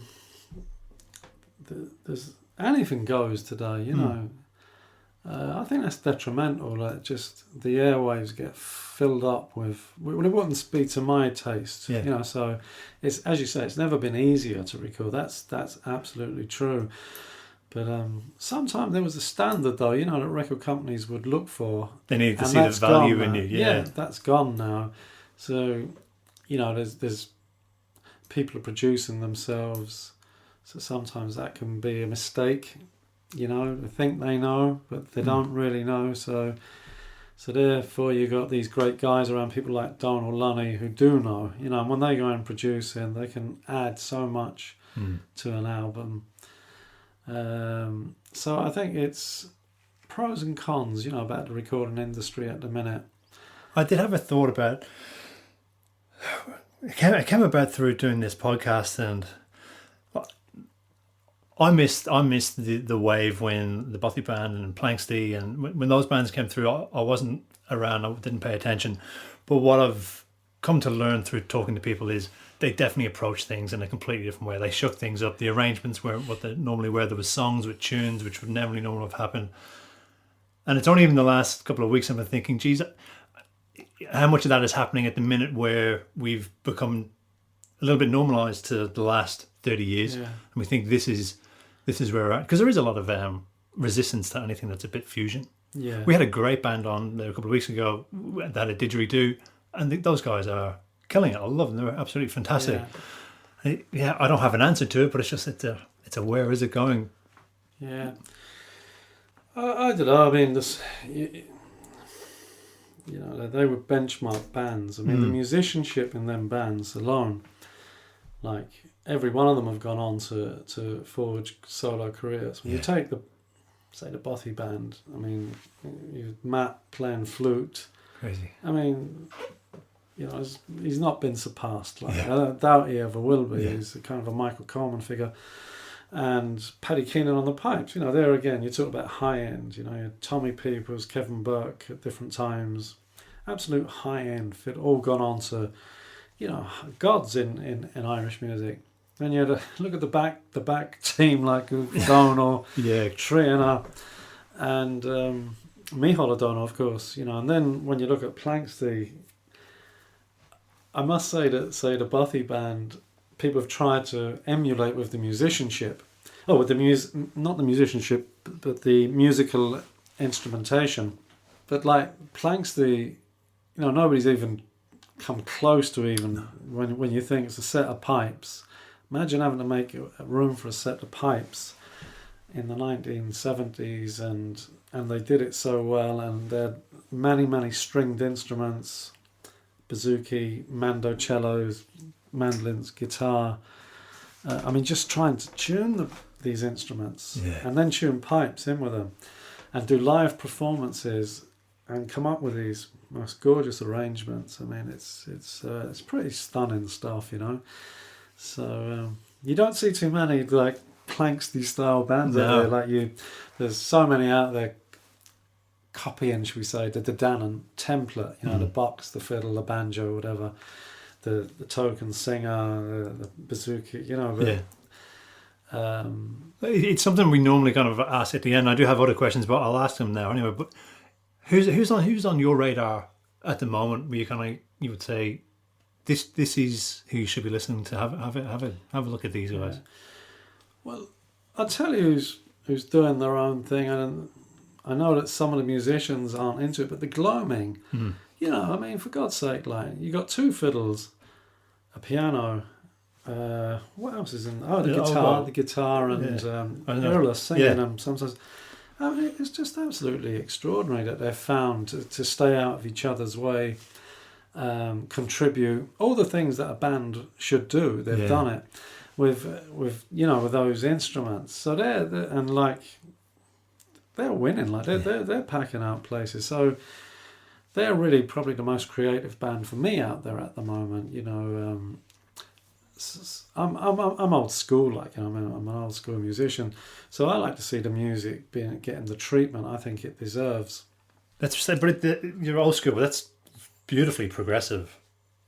[SPEAKER 3] there's anything goes today, I think that's detrimental. Like, just the airwaves get filled up with. Well, it wouldn't be to my taste, So it's, as you say, it's never been easier to record. That's absolutely true. But sometimes there was a standard, though, that record companies would look for.
[SPEAKER 1] They needed to see the value in you.
[SPEAKER 3] Yeah, that's gone now. So there's people are producing themselves. So sometimes that can be a mistake, they think they know, but they don't really know. So therefore you got these great guys around, people like Donald Lunny, who do know, and when they go and produce in, they can add so much to an album. So I think it's pros and cons, about the recording industry at the minute.
[SPEAKER 1] I did have a thought about, it came about through doing this podcast, and I missed the wave when the Bothy Band and Planksty, and when those bands came through, I wasn't around, I didn't pay attention. But what I've come to learn through talking to people is they definitely approach things in a completely different way. They shook things up. The arrangements weren't what they normally were. There was songs with tunes which would never normally have happened. And it's only even the last couple of weeks I've been thinking, geez, how much of that is happening at the minute where we've become a little bit normalised to the last 30 years. And we think this is where we're at. Because there is a lot of resistance to anything that's a bit fusion.
[SPEAKER 3] Yeah.
[SPEAKER 1] We had a great band on there a couple of weeks ago that had a didgeridoo, and those guys are killing it. I love them. They're absolutely fantastic. Yeah, I don't have an answer to it, but it's just it's a where is it going?
[SPEAKER 3] Yeah. I don't know. I mean, this, you know, they were benchmark bands. I mean, the musicianship in them bands alone, like every one of them have gone on to forge solo careers. When you take the Bothy band, I mean, Matt playing flute.
[SPEAKER 1] Crazy.
[SPEAKER 3] I mean, you know, he's not been surpassed. Like, I don't doubt he ever will be. He's a kind of a Michael Coleman figure. And Paddy Keenan on the pipes. You know, there again, you talk about high end. You know, you had Tommy Peoples, Kevin Burke at different times. Absolute high end fit. All gone on to, you know, gods in Irish music. And you had a look at the back team like O'Donnell, Triana, and Micheál O'Donnell, of course. You know, and then when you look at Planxty, I must say the Bothy band, people have tried to emulate with the musicianship. Oh, with the not the musicianship, but the musical instrumentation. But like Planxty, you know, nobody's even come close to even when you think it's a set of pipes. Imagine having to make a room for a set of pipes in the 1970s, and they did it so well, and there are many stringed instruments, bouzouki, mandocellos, mandolins, guitar. I mean, just trying to tune these instruments and then tune pipes in with them and do live performances and come up with these most gorgeous arrangements. I mean, it's pretty stunning stuff, you know. So you don't see too many like Planxty style bands out there. Like there's so many out there copying, should we say, the Dannon template. You know, the box, the fiddle, the banjo, whatever. The token singer, the bouzouki. You know. But,
[SPEAKER 1] it's something we normally kind of ask at the end. I do have other questions, but I'll ask them now anyway. But who's on your radar at the moment? Where you would say, This is who you should be listening to. Have a look at these guys.
[SPEAKER 3] Well, I'll tell you who's doing their own thing, and I know that some of the musicians aren't into it, but the gloaming, you know, I mean, for God's sake, like you got two fiddles, a piano. What else is in? Oh, the guitar, and Irla singing them sometimes. I mean, it's just absolutely extraordinary that they're found to stay out of each other's way. Contribute all the things that a band should do. They've done it with those instruments. So they're winning. Like they're packing out places. So they're really probably the most creative band for me out there at the moment. You know, I'm old school. Like, you know, I'm an old school musician. So I like to see the music getting the treatment I think it deserves.
[SPEAKER 1] That's but you're old school, but that's beautifully progressive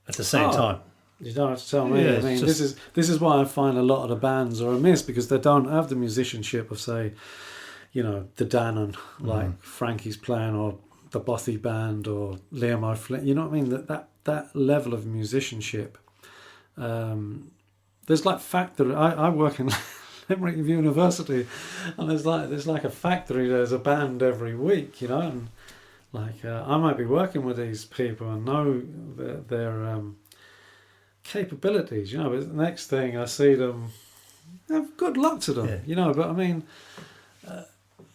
[SPEAKER 1] at the same time.
[SPEAKER 3] You don't have to tell me. I mean, this is why I find a lot of the bands are amiss, because they don't have the musicianship of, say, you know, the Dannon, like Frankie's playing, or the Bothy band, or Liam O'Flynn. You know what I mean? That level of musicianship. There's like factory. I work in Limerick University, and there's like a factory. There's a band every week, you know, and like I might be working with these people and know their capabilities, you know. But the next thing I see them, good luck to them, you know. But I mean,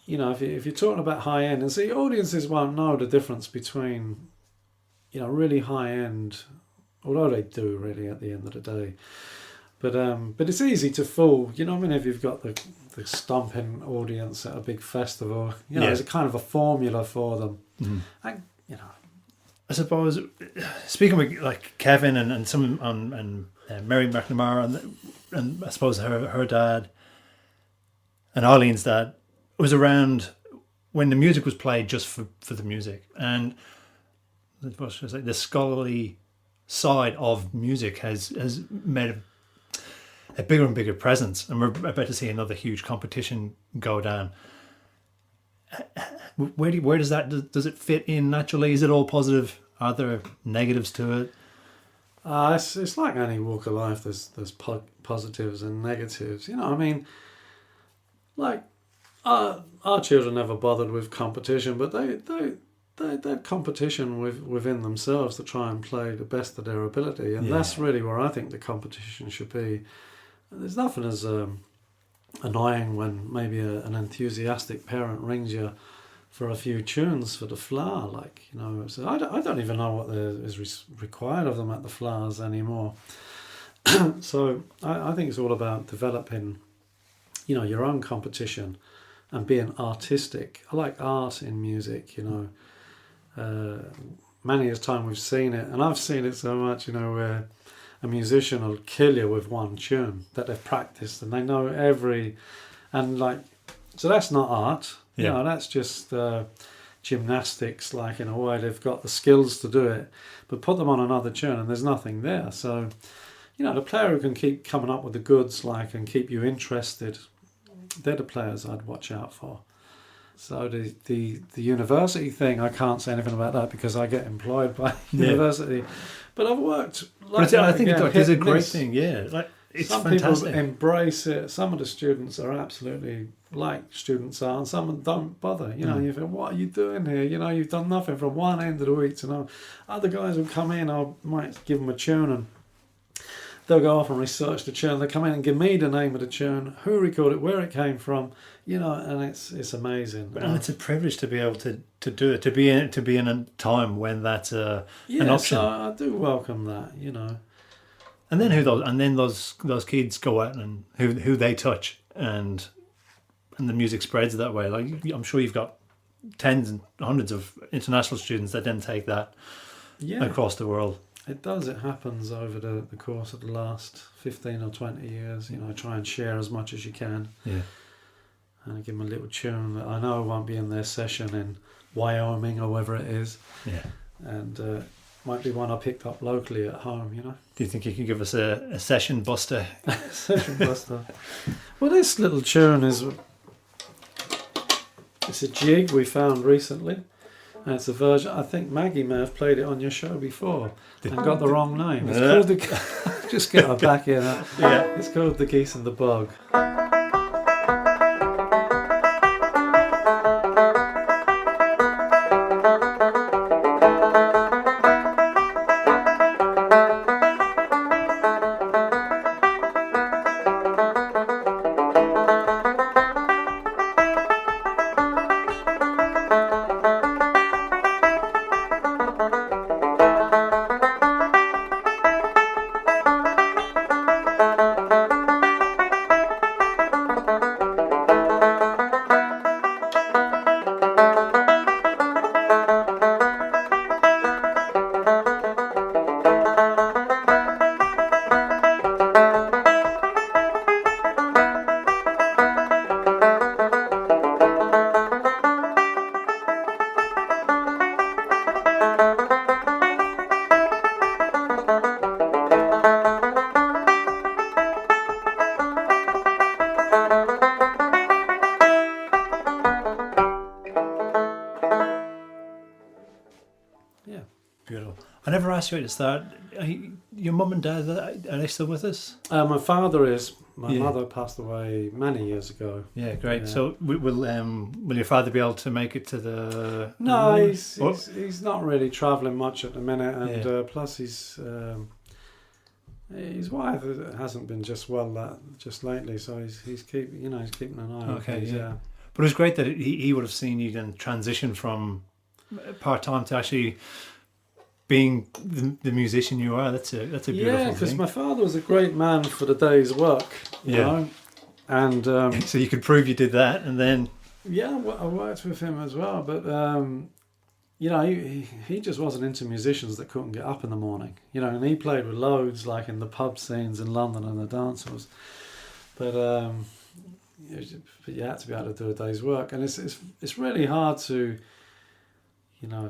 [SPEAKER 3] you know, if you're talking about high end, and see, audiences won't know the difference between, you know, really high end, although they do really at the end of the day. But it's easy to fool, you know what I mean, if you've got the stomping audience at a big festival, you know, there's a kind of a formula for them. And, you know,
[SPEAKER 1] I suppose, speaking with like Kevin and some and Mary McNamara and I suppose her dad and Eileen's dad, was around when the music was played just for the music, and the scholarly side of music has made a bigger and bigger presence, and we're about to see another huge competition go down. Where does does it fit in naturally? Is it all positive? Are there negatives to it?
[SPEAKER 3] It's like any walk of life. There's positives and negatives. You know, I mean, like Our children never bothered with competition, but they had competition within themselves to try and play the best of their ability, and that's really where I think the competition should be. There's nothing as annoying when maybe an enthusiastic parent rings you for a few tunes for the flower, like, you know. So I don't even know what is required of them at the flowers anymore. So I think it's all about developing, you know, your own competition and being artistic. I like art in music, you know. Many a time we've seen it, and I've seen it so much, you know, where a musician will kill you with one tune that they've practiced and they know and like, so that's not art. You know, that's just gymnastics, like, in a way. They've got the skills to do it, but put them on another tune and there's nothing there. So, you know, the player who can keep coming up with the goods, like, and keep you interested, they're the players I'd watch out for. So the university thing, I can't say anything about that because I get employed by university. But I've worked. Like,
[SPEAKER 1] I think it's a great thing. Yeah, like, it's
[SPEAKER 3] some
[SPEAKER 1] fantastic.
[SPEAKER 3] People embrace it. Some of the students are absolutely like students are, and some don't bother. You know, you think, what are you doing here? You know, you've done nothing from one end of the week to another. Other guys will come in, I might give them a tune and they'll go off and research the tune. They come in and give me the name of the tune, who recorded it, where it came from, you know, and it's amazing.
[SPEAKER 1] And it's a privilege to be able to do it, to be in a time when that's an option.
[SPEAKER 3] So I do welcome that, you know.
[SPEAKER 1] And then those kids go out and who they touch, and the music spreads that way. Like, I'm sure you've got tens and hundreds of international students that then take that across the world.
[SPEAKER 3] It does. It happens over the course of the last 15 or 20 years. You know, try and share as much as you can.
[SPEAKER 1] Yeah.
[SPEAKER 3] And give them a little tune that I know won't be in their session in Wyoming or wherever it is.
[SPEAKER 1] Yeah.
[SPEAKER 3] And might be one I picked up locally at home, you know.
[SPEAKER 1] Do you think you could give us a session buster?
[SPEAKER 3] Session buster. Well, this little tune it's a jig we found recently. And it's a version, I think Maggie may have played it on your show before and got the wrong name. It's called the... Just get her back in. It's called The Geese and the Bug.
[SPEAKER 1] I never asked you at the start. Your mum and dad, are they still with us?
[SPEAKER 3] My father is. My mother passed away many years ago.
[SPEAKER 1] Yeah, great. Yeah. So will your father be able to make it to the...
[SPEAKER 3] No, he's not really travelling much at the minute, and plus his wife hasn't been just lately, so he's keeping an eye on things. Yeah.
[SPEAKER 1] But it was great that he would have seen you then transition from part-time to actually being the musician you are. That's a beautiful thing.
[SPEAKER 3] Yeah, because my father was a great man for the day's work, you know. And
[SPEAKER 1] so you could prove you did that, and then...
[SPEAKER 3] Yeah, I worked with him as well, but, you know, he just wasn't into musicians that couldn't get up in the morning, you know, and he played with loads, like in the pub scenes in London and the dance halls. But you had to be able to do a day's work, and it's really hard to... You know,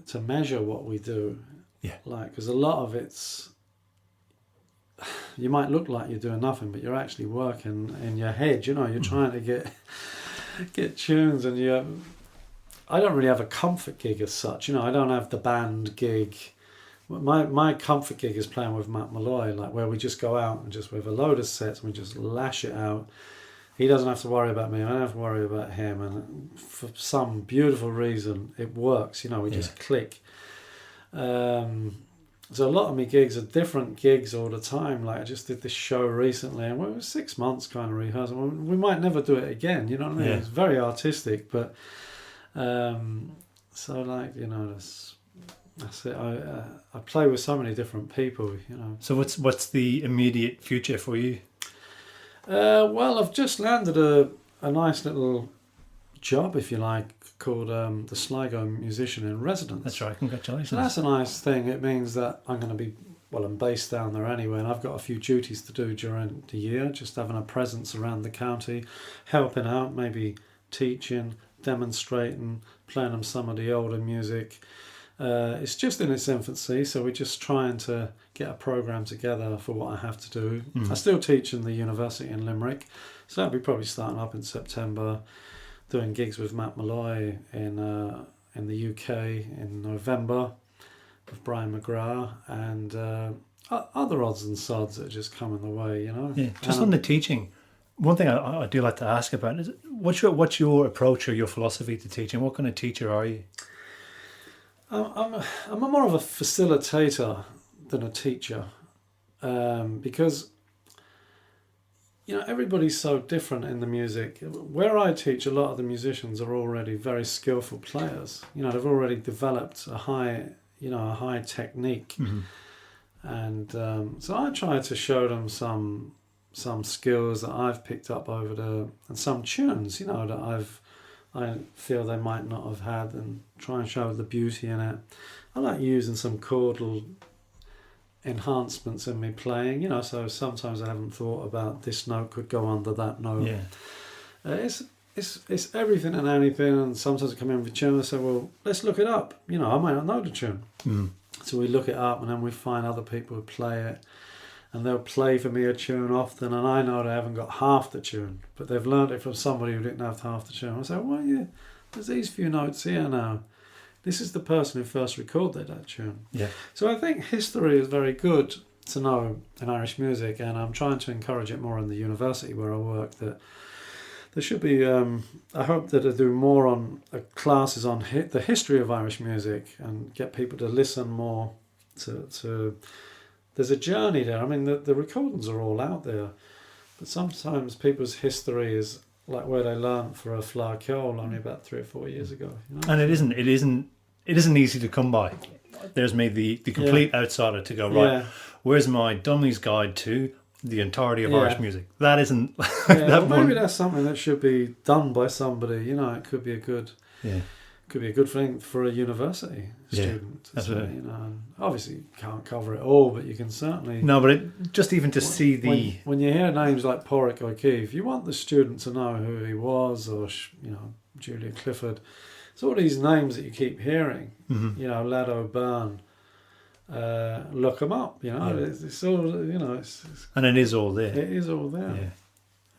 [SPEAKER 3] to measure what we do, because a lot of it's, you might look like you're doing nothing, but you're actually working in your head. You know, you're trying to get tunes, and I don't really have a comfort gig as such. You know, I don't have the band gig. My comfort gig is playing with Matt Malloy, like where we just go out and just with a load of sets and we just lash it out he doesn't have to worry about me. I don't have to worry about him. And for some beautiful reason, it works. You know, we just click. So a lot of my gigs are different gigs all the time. Like I just did this show recently, and it was 6 months kind of rehearsing. We might never do it again. You know what I mean?
[SPEAKER 1] Yeah.
[SPEAKER 3] It's very artistic, but so like, you know, that's it. I play with so many different people. You know.
[SPEAKER 1] So what's the immediate future for you?
[SPEAKER 3] Well, I've just landed a nice little job, if you like, called the Sligo Musician in Residence.
[SPEAKER 1] That's right, congratulations.
[SPEAKER 3] So that's a nice thing. It means that I'm going to be, well, I'm based down there anyway, and I've got a few duties to do during the year, just having a presence around the county, helping out, maybe teaching, demonstrating, playing them some of the older music. It's just in its infancy, so we're just trying to get a programme together for what I have to do. I still teach in the university in Limerick, so that'll be probably starting up in September. Doing gigs with Matt Malloy in the UK in November with Brian McGrath and other odds and sods that are just coming the way, you know.
[SPEAKER 1] Yeah, just on the teaching, one thing I do like to ask about is what's your approach or your philosophy to teaching? What kind of teacher are you?
[SPEAKER 3] I'm more of a facilitator than a teacher, because you know, everybody's so different in the music. Where I teach, a lot of the musicians are already very skillful players. You know, they've already developed a high technique, and so I try to show them some skills that I've picked up and some tunes, you know, that I feel they might not have had, and try and show the beauty in it. I like using some chordal enhancements in me playing, you know, so sometimes I haven't thought about this note could go under that note. It's everything and anything, and sometimes I come in with a tune and I say, well, let's look it up. You know, I might not know the tune. So we look it up, and then we find other people who play it, and they'll play for me a tune often, and I know they haven't got half the tune, but they've learned it from somebody who didn't have half the tune. I say, well, yeah, there's these few notes here now. This is the person who first recorded that tune. Yeah. So I think history is very good to know in Irish music, and I'm trying to encourage it more in the university where I work. That there should be, I hope that I do more on classes on the history of Irish music and get people to listen more to there's a journey there. I mean, the recordings are all out there, but sometimes people's history is like where they learned for a flarkiol only about 3 or 4 years ago. You know?
[SPEAKER 1] And it isn't easy to come by. There's me, the complete outsider, to go, right, where's my Dummy's Guide to the entirety of Irish music? That isn't...
[SPEAKER 3] maybe that's something that should be done by somebody. You know, it could be a good... Could be a good thing for a university student to say, you know. And obviously, you can't cover it all, but you can certainly...
[SPEAKER 1] No, but just even to see the...
[SPEAKER 3] When you hear names like Pádraig O'Keefe, you want the student to know who he was, or, you know, Julia Clifford. So all these names that you keep hearing, you know, Lad O'Byrne, look them up, you know. It's all, you know... It's
[SPEAKER 1] and it is all there.
[SPEAKER 3] It is all there.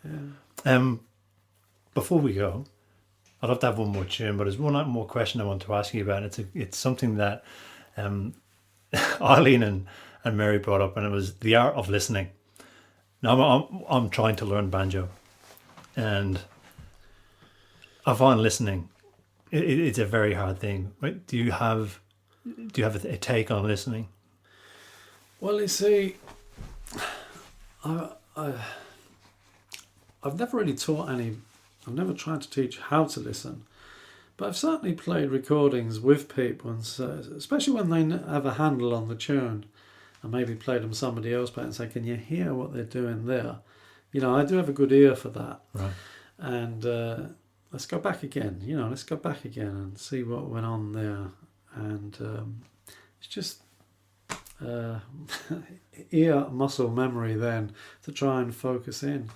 [SPEAKER 1] Yeah. Before we go... I'd love to have one more tune, but there's one more question I want to ask you about. It's something that Eileen and Mary brought up, and it was the art of listening. Now I'm trying to learn banjo, and I find listening it's a very hard thing. Right? Do you have a take on listening?
[SPEAKER 3] Well, you see, I've never really taught any. I've never tried to teach how to listen, but I've certainly played recordings with people, and especially when they have a handle on the tune, and maybe played them somebody else back and say, "Can you hear what they're doing there?" You know, I do have a good ear for that. Right. And let's go back again. You know, let's go back again and see what went on there. And it's just ear muscle memory then to try and focus in.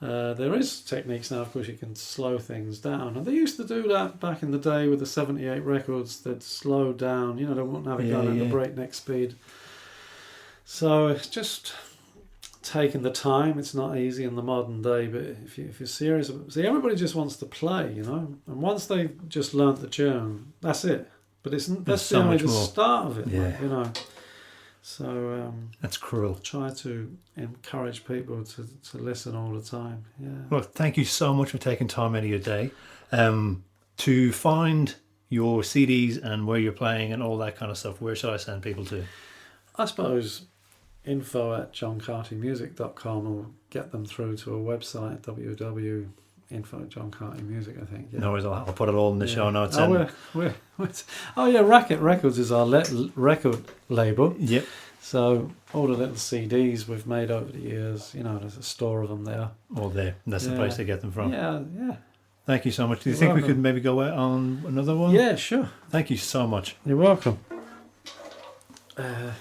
[SPEAKER 3] There is techniques now, of course, you can slow things down. And they used to do that back in the day with the 78 records. They'd slow down, you know, they wouldn't have it going at the breakneck speed. So it's just taking the time. It's not easy in the modern day, but if you're serious, see, everybody just wants to play, you know. And once they've just learnt the tune, that's it. But that's only the start of it, you know. So
[SPEAKER 1] that's cruel.
[SPEAKER 3] try to encourage people to listen all the time. Yeah.
[SPEAKER 1] Well, thank you so much for taking time out of your day. To find your CDs and where you're playing and all that kind of stuff, where should I send people to?
[SPEAKER 3] I suppose info@johncartymusic.com, or get them through to a website, www.info@johncartymusic, I think. Yeah.
[SPEAKER 1] No worries, I'll put it all in the show notes.
[SPEAKER 3] Racket Records is our record label.
[SPEAKER 1] Yep.
[SPEAKER 3] So all the little CDs we've made over the years, there's a store of them there.
[SPEAKER 1] All there. That's the place to get them from.
[SPEAKER 3] Yeah.
[SPEAKER 1] Thank you so much. Do you think we could maybe go out on another one?
[SPEAKER 3] Yeah, sure.
[SPEAKER 1] Thank you so much.
[SPEAKER 3] You're welcome. I'll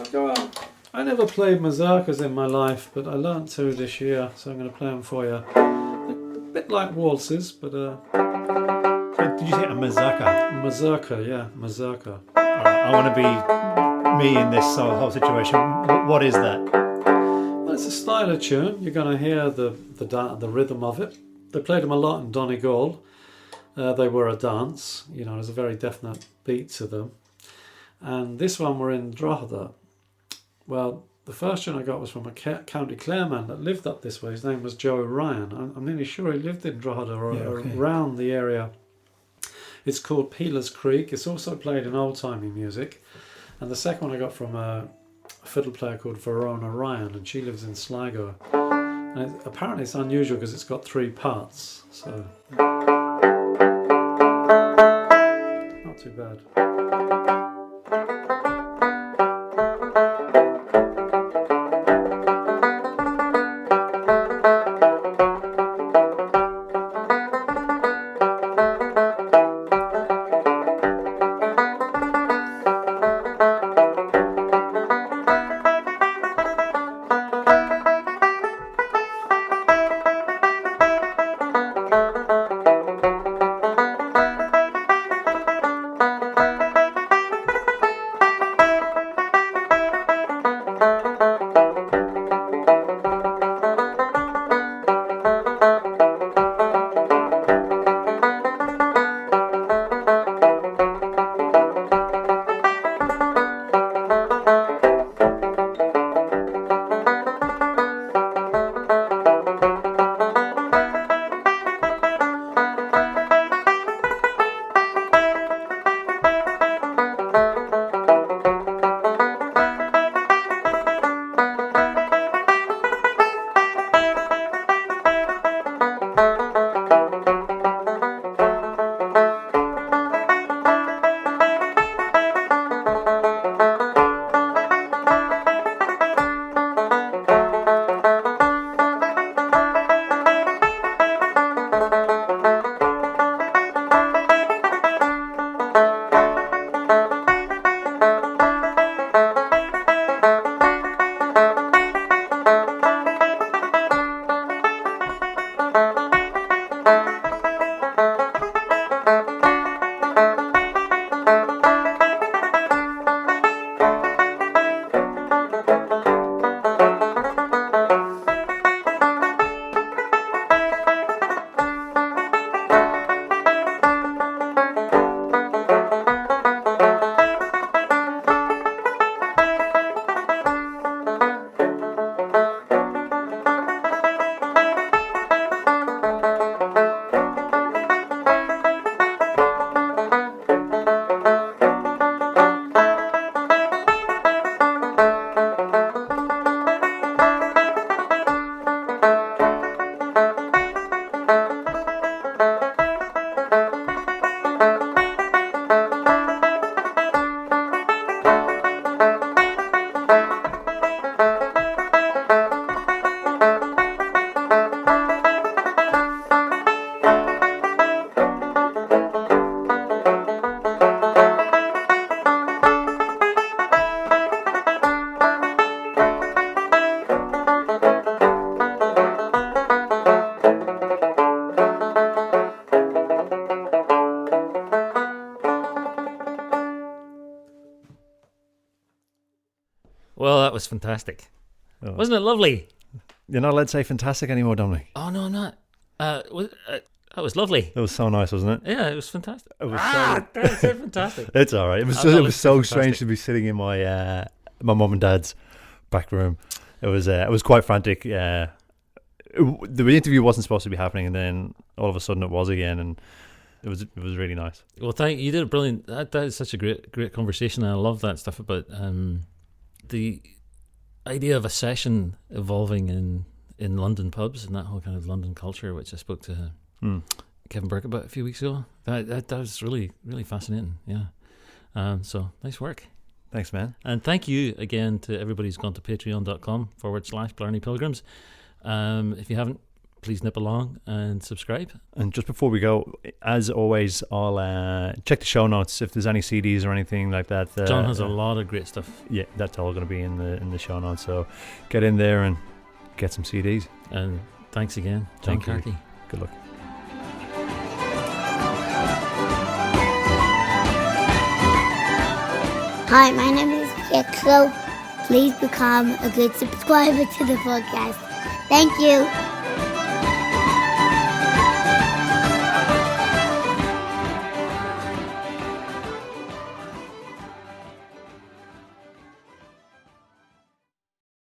[SPEAKER 3] go out. I never played mazurkas in my life, but I learnt to this year, so I'm going to play them for you. A bit like waltzes, but...
[SPEAKER 1] Did you say a mazurka?
[SPEAKER 3] Mazurka, yeah, mazurka.
[SPEAKER 1] All right, I want to be me in this whole situation. What is that?
[SPEAKER 3] Well, it's a style of tune. You're going to hear the rhythm of it. They played them a lot in Donegal. They were a dance. There's a very definite beat to them. And this one we're in Drogheda. Well, the first tune I got was from a County Clare man that lived up this way. His name was Joe Ryan. I'm nearly sure he lived in Drogheda or around the area. It's called Peeler's Creek. It's also played in old-timey music. And the second one I got from a fiddle player called Verona Ryan, and she lives in Sligo. And apparently it's unusual because it's got 3 parts. So, not too bad.
[SPEAKER 2] Well, that was fantastic.
[SPEAKER 1] Oh.
[SPEAKER 2] Wasn't it lovely?
[SPEAKER 1] You're not allowed to say fantastic anymore, Dominic.
[SPEAKER 2] Oh, no, I'm not. That was lovely.
[SPEAKER 1] It was so nice, wasn't it?
[SPEAKER 2] Yeah, it was fantastic.
[SPEAKER 1] It was
[SPEAKER 2] That's so fantastic.
[SPEAKER 1] It's all right. It was so strange to be sitting in my my mum and dad's back room. It was quite frantic. The interview wasn't supposed to be happening, and then all of a sudden it was again, and it was really nice.
[SPEAKER 2] Well, thank you. Did a brilliant. That is such a great conversation, and I love that stuff about the idea of a session evolving in London pubs and that whole kind of London culture, which I spoke to Kevin Burke about a few weeks ago. That was really, really fascinating. Yeah. So nice work.
[SPEAKER 1] Thanks, man.
[SPEAKER 2] And thank you again to everybody who's gone to patreon.com/Blarney Pilgrims. If you haven't, please nip along and subscribe.
[SPEAKER 1] And just before we go, as always, I'll check the show notes if there's any CDs or anything like that.
[SPEAKER 2] John has a lot of great stuff.
[SPEAKER 1] Yeah, that's all going to be in the show notes. So get in there and get some CDs.
[SPEAKER 2] And thanks again, John Carty.
[SPEAKER 1] Good luck.
[SPEAKER 4] Hi, my name is Pietro. Please become a good subscriber to the podcast. Thank you.